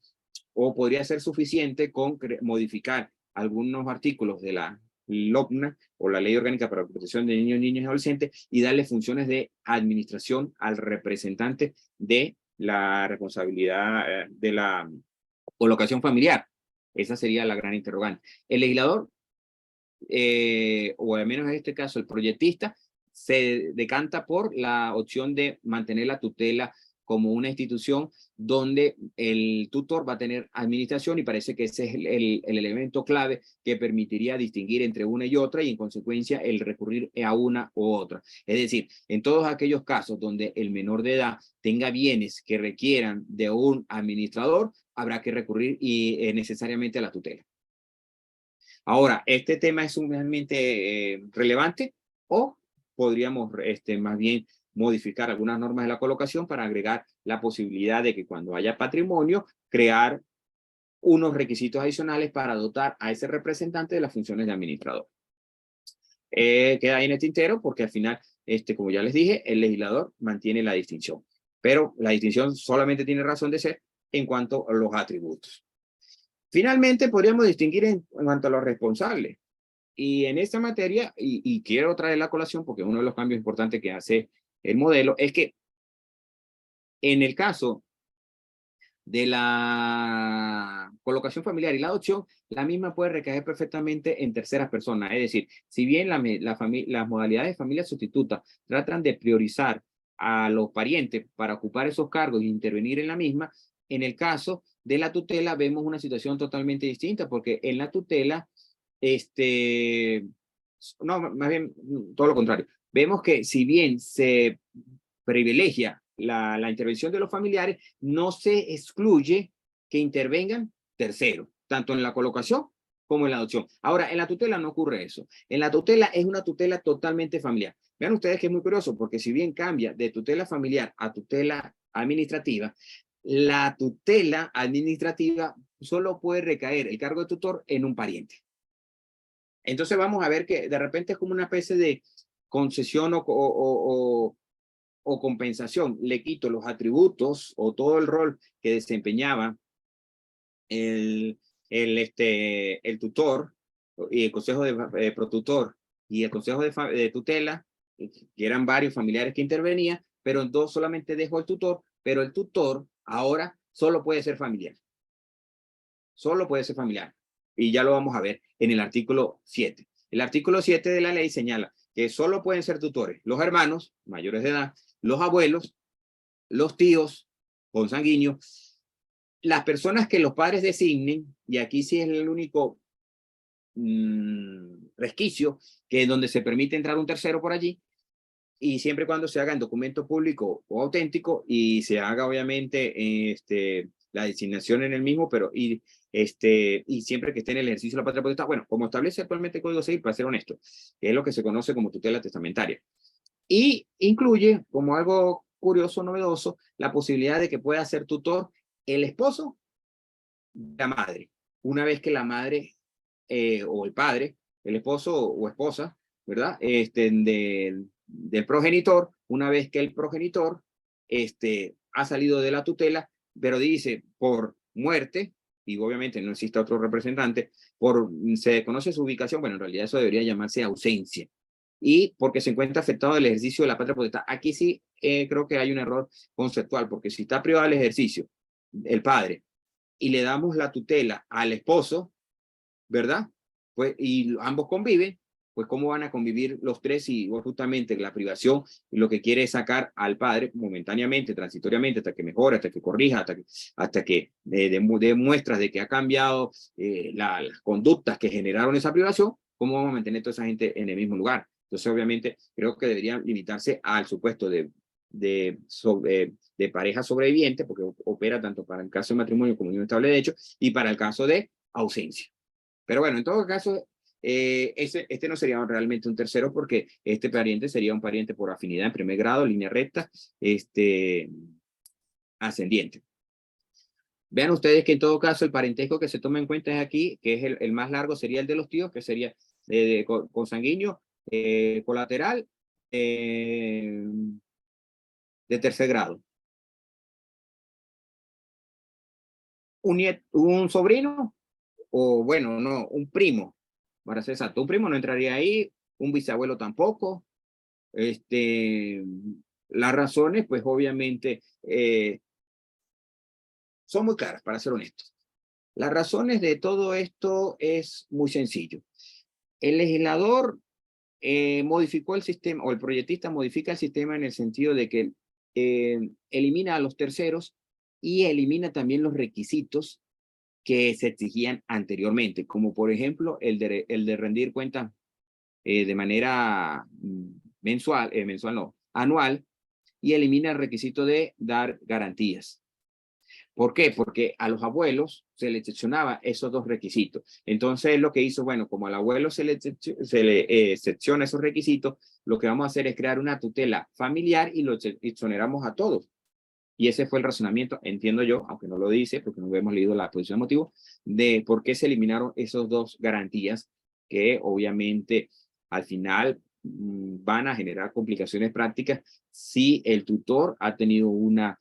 o podría ser suficiente con modificar algunos artículos de la LOPNA o la Ley Orgánica para la Protección de Niños, Niñas y Adolescentes y darle funciones de administración al representante de la responsabilidad de la colocación familiar. Esa sería la gran interrogante. El legislador, o al menos en este caso el proyectista, se decanta por la opción de mantener la tutela como una institución donde el tutor va a tener administración y parece que ese es el elemento clave que permitiría distinguir entre una y otra y en consecuencia el recurrir a una u otra. Es decir, en todos aquellos casos donde el menor de edad tenga bienes que requieran de un administrador, habrá que recurrir necesariamente a la tutela. Ahora, ¿este tema es sumamente relevante o podríamos más bien modificar algunas normas de la colocación para agregar la posibilidad de que cuando haya patrimonio, crear unos requisitos adicionales para dotar a ese representante de las funciones de administrador? Queda ahí en el tintero porque al final, como ya les dije, el legislador mantiene la distinción, pero la distinción solamente tiene razón de ser en cuanto a los atributos. Finalmente, podríamos distinguir en cuanto a los responsables. Y en esta materia, y quiero traer la colación porque uno de los cambios importantes que hace el modelo es que en el caso de la colocación familiar y la adopción, la misma puede recaer perfectamente en terceras personas. Es decir, si bien las modalidades de familia sustituta tratan de priorizar a los parientes para ocupar esos cargos e intervenir en la misma, en el caso de la tutela vemos una situación totalmente distinta, porque en la tutela, no, más bien todo lo contrario. Vemos que si bien se privilegia la intervención de los familiares, no se excluye que intervengan terceros, tanto en la colocación como en la adopción. Ahora, en la tutela no ocurre eso. En la tutela es una tutela totalmente familiar. Vean ustedes que es muy curioso, porque si bien cambia de tutela familiar a tutela administrativa, la tutela administrativa solo puede recaer el cargo de tutor en un pariente. Entonces vamos a ver que de repente es como una especie de concesión o compensación. Le quito los atributos o todo el rol que desempeñaba el tutor y el consejo de protutor y el consejo de tutela, que eran varios familiares que intervenían, pero dos solamente dejó el tutor, pero el tutor ahora solo puede ser familiar. Solo puede ser familiar. Y ya lo vamos a ver en el artículo 7. El artículo 7 de la ley señala que solo pueden ser tutores los hermanos mayores de edad, los abuelos, los tíos consanguíneos, las personas que los padres designen, y aquí sí es el único resquicio, que es donde se permite entrar un tercero por allí, y siempre y cuando se haga en documento público o auténtico y se haga obviamente la designación en el mismo, pero y siempre que esté en el ejercicio de la patria potestad, bueno, como establece actualmente el Código Civil, para ser honesto, que es lo que se conoce como tutela testamentaria. Y incluye, como algo curioso, novedoso, la posibilidad de que pueda ser tutor el esposo de la madre, una vez que la madre o el padre, el esposo o esposa, ¿verdad? Del progenitor, una vez que el progenitor ha salido de la tutela, pero dice por muerte, y obviamente no existe otro representante, se conoce su ubicación, bueno, en realidad eso debería llamarse ausencia, y porque se encuentra afectado el ejercicio de la patria potestad. Aquí sí creo que hay un error conceptual, porque si está privado del ejercicio, el padre, y le damos la tutela al esposo, ¿verdad? Pues, y ambos conviven, pues cómo van a convivir los tres si justamente la privación lo que quiere es sacar al padre momentáneamente, transitoriamente, hasta que mejore, hasta que corrija, hasta que dé muestras de que ha cambiado las conductas que generaron esa privación, ¿cómo vamos a mantener toda esa gente en el mismo lugar? Entonces, obviamente, creo que deberían limitarse al supuesto de pareja sobreviviente, porque opera tanto para el caso de matrimonio como unión estable de hecho, y para el caso de ausencia. Pero bueno, en todo caso, este no sería realmente un tercero porque este pariente sería un pariente por afinidad en primer grado, línea recta, ascendiente. Vean ustedes que en todo caso el parentesco que se toma en cuenta es aquí, que es el más largo, sería el de los tíos, que sería consanguíneo, colateral, de tercer grado. Un sobrino, o bueno, no, un primo, para ser exacto, un primo no entraría ahí, un bisabuelo tampoco. Las razones, pues obviamente, son muy claras, para ser honestos. Las razones de todo esto es muy sencillo. El legislador modificó el sistema, o el proyectista modifica el sistema en el sentido de que elimina a los terceros y elimina también los requisitos que se exigían anteriormente, como por ejemplo el de rendir cuentas de manera anual, y elimina el requisito de dar garantías. ¿Por qué? Porque a los abuelos se les excepcionaba esos dos requisitos. Entonces, lo que hizo, bueno, como al abuelo se le excepciona esos requisitos, lo que vamos a hacer es crear una tutela familiar y lo exoneramos a todos. Y ese fue el razonamiento, entiendo yo, aunque no lo dice, porque no hemos leído la exposición de motivo, de por qué se eliminaron esos dos garantías que obviamente al final van a generar complicaciones prácticas si el tutor ha tenido una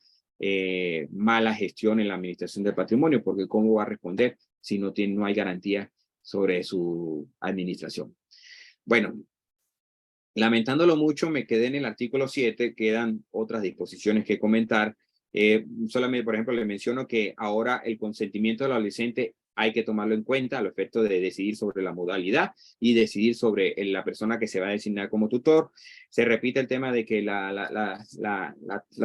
mala gestión en la administración del patrimonio, porque cómo va a responder si no hay garantía sobre su administración. Bueno, lamentándolo mucho, me quedé en el artículo 7, quedan otras disposiciones que comentar. Solamente, por ejemplo, le menciono que ahora el consentimiento del adolescente hay que tomarlo en cuenta al efecto de decidir sobre la modalidad y decidir sobre la persona que se va a designar como tutor. Se repite el tema de que la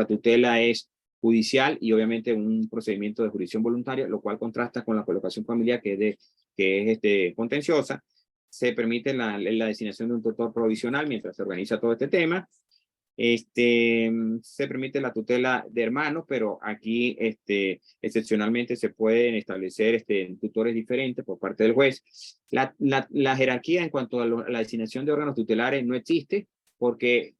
tutela es judicial y obviamente un procedimiento de jurisdicción voluntaria, lo cual contrasta con la colocación familiar que es contenciosa. Se permite la designación de un tutor provisional mientras se organiza todo este tema. Se permite la tutela de hermanos, pero aquí excepcionalmente se pueden establecer tutores diferentes por parte del juez. La jerarquía en cuanto a la designación de órganos tutelares no existe, porque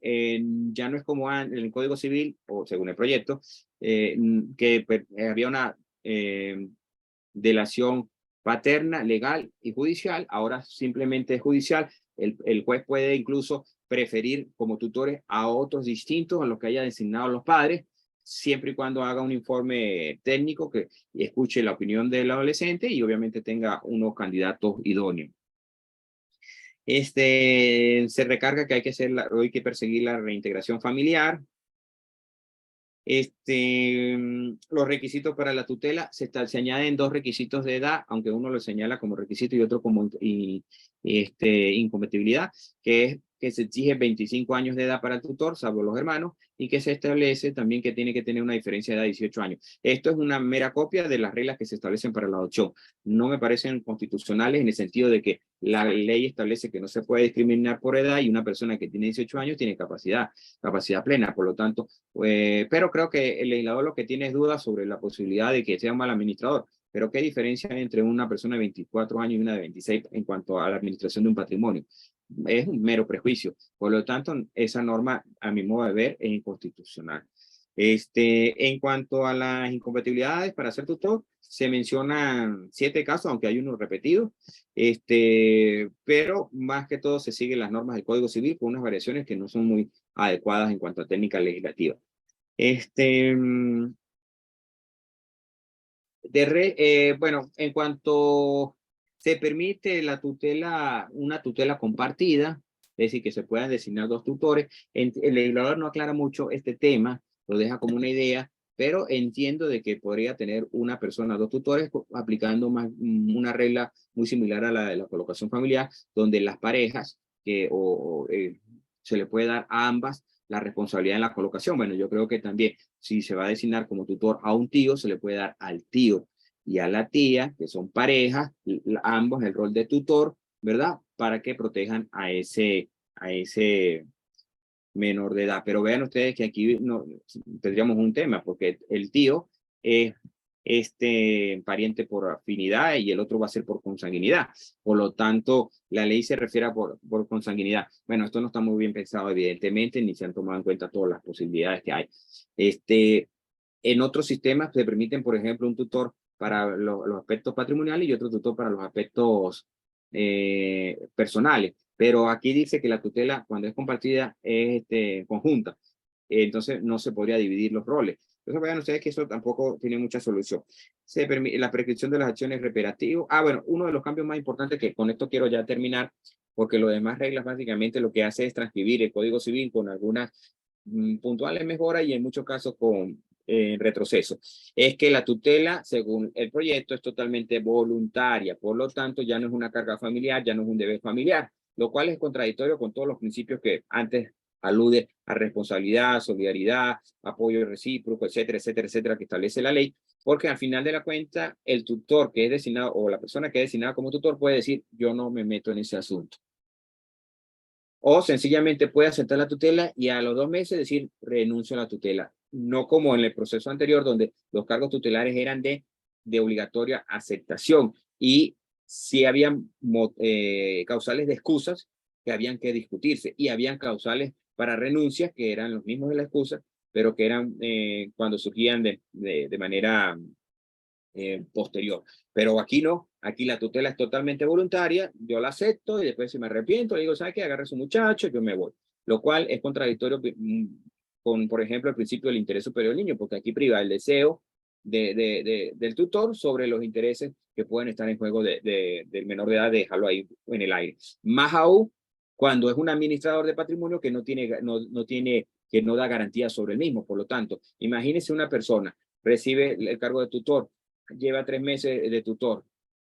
ya no es como en el Código Civil, o según el proyecto, que había una delación paterna, legal y judicial. Ahora simplemente es judicial. El juez puede incluso preferir como tutores a otros distintos a los que haya designado los padres, siempre y cuando haga un informe técnico que escuche la opinión del adolescente y obviamente tenga unos candidatos idóneos. Se recarga que hay que perseguir la reintegración familiar. Los requisitos para la tutela se añaden 2 requisitos de edad, aunque uno lo señala como requisito y otro como incompatibilidad, que es que se exige 25 años de edad para el tutor, salvo los hermanos, y que se establece también que tiene que tener una diferencia de edad de 18 años. Esto es una mera copia de las reglas que se establecen para la adopción. No me parecen constitucionales en el sentido de que la ley establece que no se puede discriminar por edad y una persona que tiene 18 años tiene capacidad plena. Por lo tanto, pero creo que el legislador lo que tiene es dudas sobre la posibilidad de que sea un mal administrador. Pero ¿qué diferencia hay entre una persona de 24 años y una de 26 en cuanto a la administración de un patrimonio? Es un mero prejuicio. Por lo tanto, esa norma, a mi modo de ver, es inconstitucional. En cuanto a las incompatibilidades para ser tutor, se mencionan 7 casos, aunque hay uno repetido, pero más que todo se siguen las normas del Código Civil con unas variaciones que no son muy adecuadas en cuanto a técnica legislativa. Bueno, en cuanto se permite una tutela compartida, es decir, que se puedan designar 2 tutores, el legislador no aclara mucho este tema, lo deja como una idea, pero entiendo de que podría tener una persona 2 tutores aplicando una regla muy similar a la de la colocación familiar, donde las parejas se le puede dar a ambas la responsabilidad en la colocación. Bueno, yo creo que también si se va a designar como tutor a un tío, se le puede dar al tío y a la tía, que son parejas, ambos el rol de tutor, ¿verdad? Para que protejan a ese menor de edad. Pero vean ustedes que aquí no, tendríamos un tema, porque el tío es pariente por afinidad y el otro va a ser por consanguinidad. Por lo tanto, la ley se refiere a por consanguinidad. Bueno, esto no está muy bien pensado, evidentemente, ni se han tomado en cuenta todas las posibilidades que hay. En otros sistemas se permiten, por ejemplo, un tutor para los aspectos patrimoniales y otro tutor para los aspectos personales. Pero aquí dice que la tutela, cuando es compartida, es conjunta. Entonces, no se podría dividir los roles. Entonces, vean ustedes que eso tampoco tiene mucha solución. Se permite la prescripción de las acciones reparativas. Bueno, uno de los cambios más importantes, que con esto quiero ya terminar, porque lo demás reglas básicamente lo que hace es transcribir el Código Civil con algunas puntuales mejoras y en muchos casos con retroceso. Es que la tutela, según el proyecto, es totalmente voluntaria. Por lo tanto, ya no es una carga familiar, ya no es un deber familiar, lo cual es contradictorio con todos los principios que antes alude a responsabilidad, solidaridad, apoyo recíproco, etcétera, etcétera, etcétera, que establece la ley, porque al final de la cuenta, el tutor que es designado o la persona que es designada como tutor puede decir, yo no me meto en ese asunto. O sencillamente puede aceptar la tutela y a los 2 meses decir, renuncio a la tutela. No como en el proceso anterior, donde los cargos tutelares eran de obligatoria aceptación y sí habían causales de excusas que habían que discutirse y habían causales para renuncias que eran los mismos de la excusa, pero que eran cuando surgían de manera posterior. Pero aquí no, aquí la tutela es totalmente voluntaria, yo la acepto y después si me arrepiento, le digo, ¿sabe qué? Agarre a su muchacho, yo me voy. Lo cual es contradictorio con, por ejemplo, el principio del interés superior del niño, porque aquí priva el deseo del tutor sobre los intereses que pueden estar en juego del menor de edad, de dejarlo ahí en el aire. Más aún cuando es un administrador de patrimonio que que no da garantía sobre el mismo. Por lo tanto, imagínese una persona recibe el cargo de tutor, lleva 3 meses de tutor,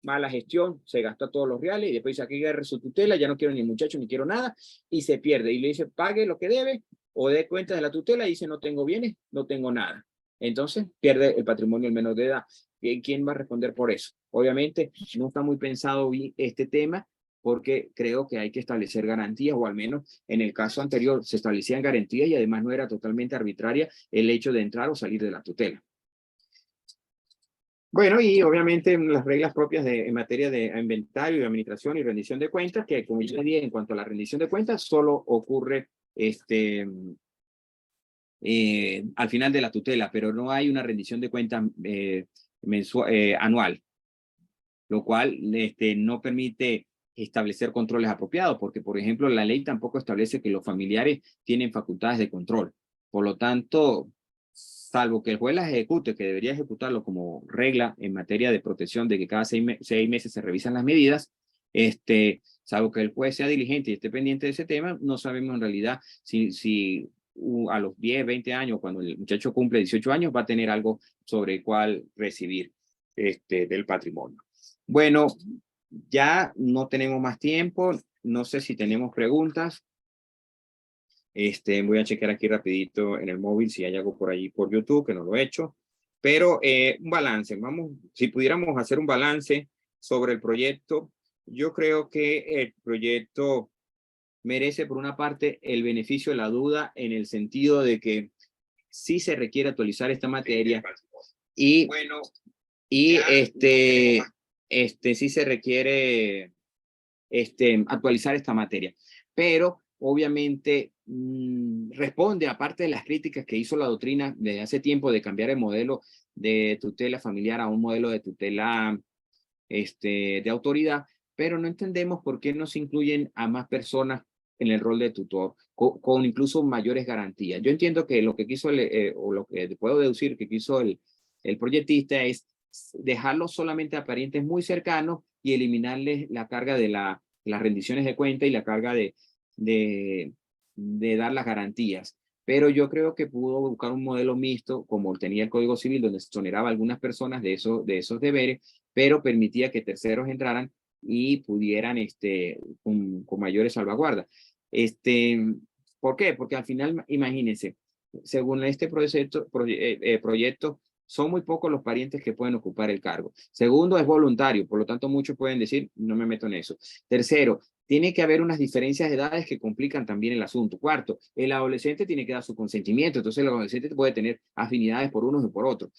mala gestión, se gasta todos los reales y después dice, aquí agarre su tutela, ya no quiero ni muchacho, ni quiero nada, y se pierde. Y le dice, pague lo que debe o dé cuenta de la tutela y dice, no tengo bienes, no tengo nada. entonces pierde el patrimonio el menor de edad. ¿Quién va a responder por eso? Obviamente no está muy pensado este tema, porque creo que hay que establecer garantías, o al menos en el caso anterior se establecían garantías y además no era totalmente arbitraria el hecho de entrar o salir de la tutela. Bueno, y obviamente las reglas propias en materia de inventario, de administración y rendición de cuentas, que como ya dije, en cuanto a la rendición de cuentas, solo ocurre al final de la tutela, pero no hay una rendición de cuentas anual, lo cual no permite establecer controles apropiados, porque, por ejemplo, la ley tampoco establece que los familiares tienen facultades de control. Por lo tanto, salvo que el juez las ejecute, que debería ejecutarlo como regla en materia de protección, de que cada 6 meses se revisan las medidas, salvo que el juez sea diligente y esté pendiente de ese tema, no sabemos en realidad si a los 10, 20 años, cuando el muchacho cumple 18 años, va a tener algo sobre el cual recibir del patrimonio. Bueno, ya no tenemos más tiempo. No sé si tenemos preguntas. Voy a chequear aquí rapidito en el móvil si hay algo por allí por YouTube, que no lo he hecho. Pero un balance. Si pudiéramos hacer un balance sobre el proyecto, yo creo que el proyecto merece, por una parte, el beneficio de la duda, en el sentido de que sí se requiere actualizar esta materia y bueno, y sí se requiere actualizar esta materia, pero obviamente responde, aparte de las críticas que hizo la doctrina desde hace tiempo, de cambiar el modelo de tutela familiar a un modelo de tutela de autoridad, pero no entendemos por qué no se incluyen a más personas en el rol de tutor, con incluso mayores garantías. Yo entiendo que lo que quiso, o lo que puedo deducir que quiso el proyectista, es dejarlo solamente a parientes muy cercanos y eliminarles la carga de las rendiciones de cuenta y la carga de dar las garantías. Pero yo creo que pudo buscar un modelo mixto, como tenía el Código Civil, donde se exoneraba a algunas personas de esos deberes, pero permitía que terceros entraran y pudieran con mayores salvaguardas. ¿Por qué? Porque al final, imagínense, según este proyecto, son muy pocos los parientes que pueden ocupar el cargo. Segundo, es voluntario, por lo tanto muchos pueden decir, no me meto en eso. Tercero, tiene que haber unas diferencias de edades que complican también el asunto. Cuarto, el adolescente tiene que dar su consentimiento, entonces el adolescente puede tener afinidades por unos y por otros.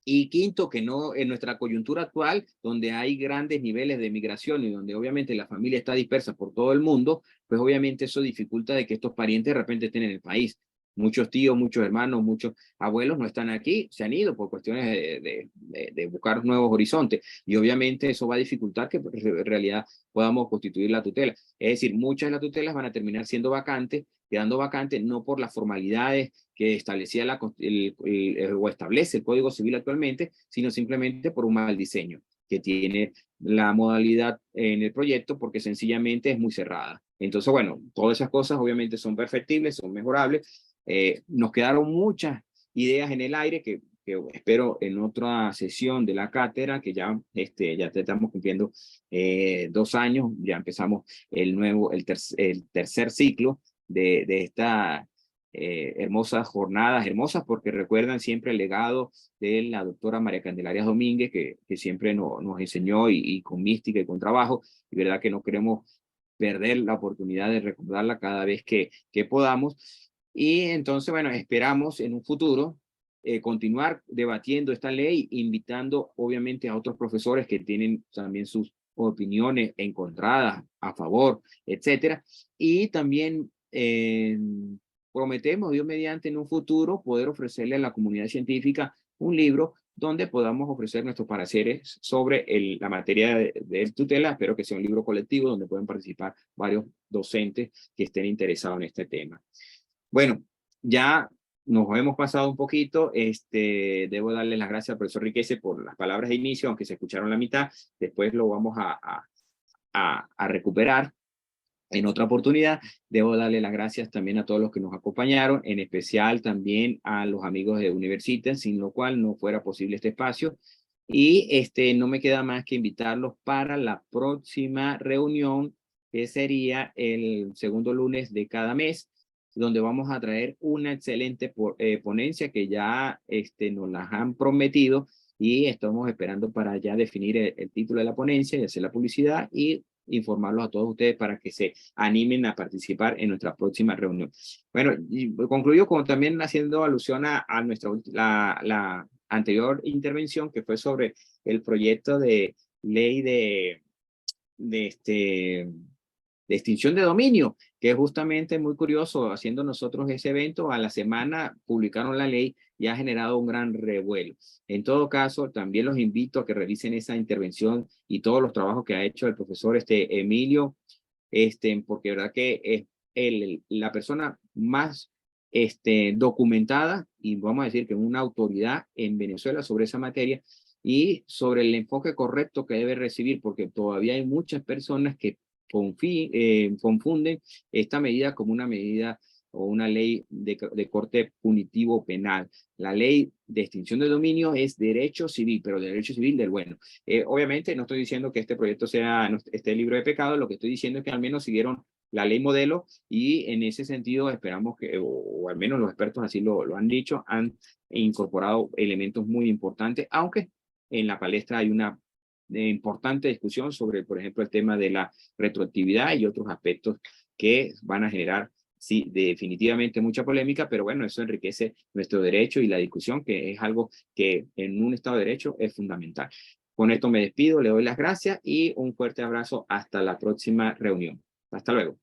Y quinto, que no, en nuestra coyuntura actual, donde hay grandes niveles de migración y donde obviamente la familia está dispersa por todo el mundo, pues obviamente eso dificulta de que estos parientes de repente estén en el país. Muchos tíos, muchos hermanos, muchos abuelos no están aquí, se han ido por cuestiones de buscar nuevos horizontes. Y obviamente eso va a dificultar que en realidad podamos constituir la tutela. Es decir, muchas de las tutelas van a terminar siendo vacantes, quedando vacantes no por las formalidades que establecía o establece el Código Civil actualmente, sino simplemente por un mal diseño que tiene la modalidad en el proyecto, porque sencillamente es muy cerrada. Entonces, bueno, todas esas cosas obviamente son perfectibles, son mejorables. Nos quedaron muchas ideas en el aire que espero en otra sesión de la cátedra, que ya estamos cumpliendo 2 años, ya empezamos el tercer ciclo de esta hermosas jornadas, hermosas porque recuerdan siempre el legado de la doctora María Candelaria Domínguez, que siempre nos enseñó y con mística y con trabajo, y verdad que no queremos perder la oportunidad de recordarla cada vez que podamos. Y entonces, bueno, esperamos en un futuro continuar debatiendo esta ley, invitando obviamente a otros profesores que tienen también sus opiniones encontradas, a favor, etcétera. Y también prometemos, Dios mediante, en un futuro poder ofrecerle a la comunidad científica un libro donde podamos ofrecer nuestros pareceres sobre la materia de tutela. Espero que sea un libro colectivo donde puedan participar varios docentes que estén interesados en este tema. Bueno, ya nos hemos pasado un poquito. Debo darle las gracias al profesor Riquese por las palabras de inicio, aunque se escucharon la mitad. Después lo vamos a recuperar en otra oportunidad. Debo darle las gracias también a todos los que nos acompañaron, en especial también a los amigos de Universitas, sin lo cual no fuera posible este espacio. Y no me queda más que invitarlos para la próxima reunión, que sería el segundo lunes de cada mes. donde vamos a traer una excelente ponencia que ya nos las han prometido y estamos esperando para ya definir el título de la ponencia y hacer la publicidad y informarlos a todos ustedes para que se animen a participar en nuestra próxima reunión. Bueno, y concluyo con también haciendo alusión a nuestra la anterior intervención que fue sobre el proyecto de ley de extinción de dominio, que es justamente muy curioso, haciendo nosotros ese evento, a la semana publicaron la ley y ha generado un gran revuelo. En todo caso, también los invito a que revisen esa intervención y todos los trabajos que ha hecho el profesor Emilio, porque verdad que es la persona más documentada y vamos a decir que una autoridad en Venezuela sobre esa materia y sobre el enfoque correcto que debe recibir, porque todavía hay muchas personas que confunden esta medida como una medida o una ley de corte punitivo penal. La ley de extinción de dominio es derecho civil, pero derecho civil del bueno. Obviamente no estoy diciendo que este proyecto esté libre de pecado, lo que estoy diciendo es que al menos siguieron la ley modelo y en ese sentido esperamos que, o al menos los expertos así lo han dicho, han incorporado elementos muy importantes, aunque en la palestra hay una importante discusión sobre, por ejemplo, el tema de la retroactividad y otros aspectos que van a generar, sí, definitivamente mucha polémica, pero bueno, eso enriquece nuestro derecho y la discusión, que es algo que en un Estado de Derecho es fundamental. Con esto me despido, le doy las gracias y un fuerte abrazo hasta la próxima reunión. Hasta luego.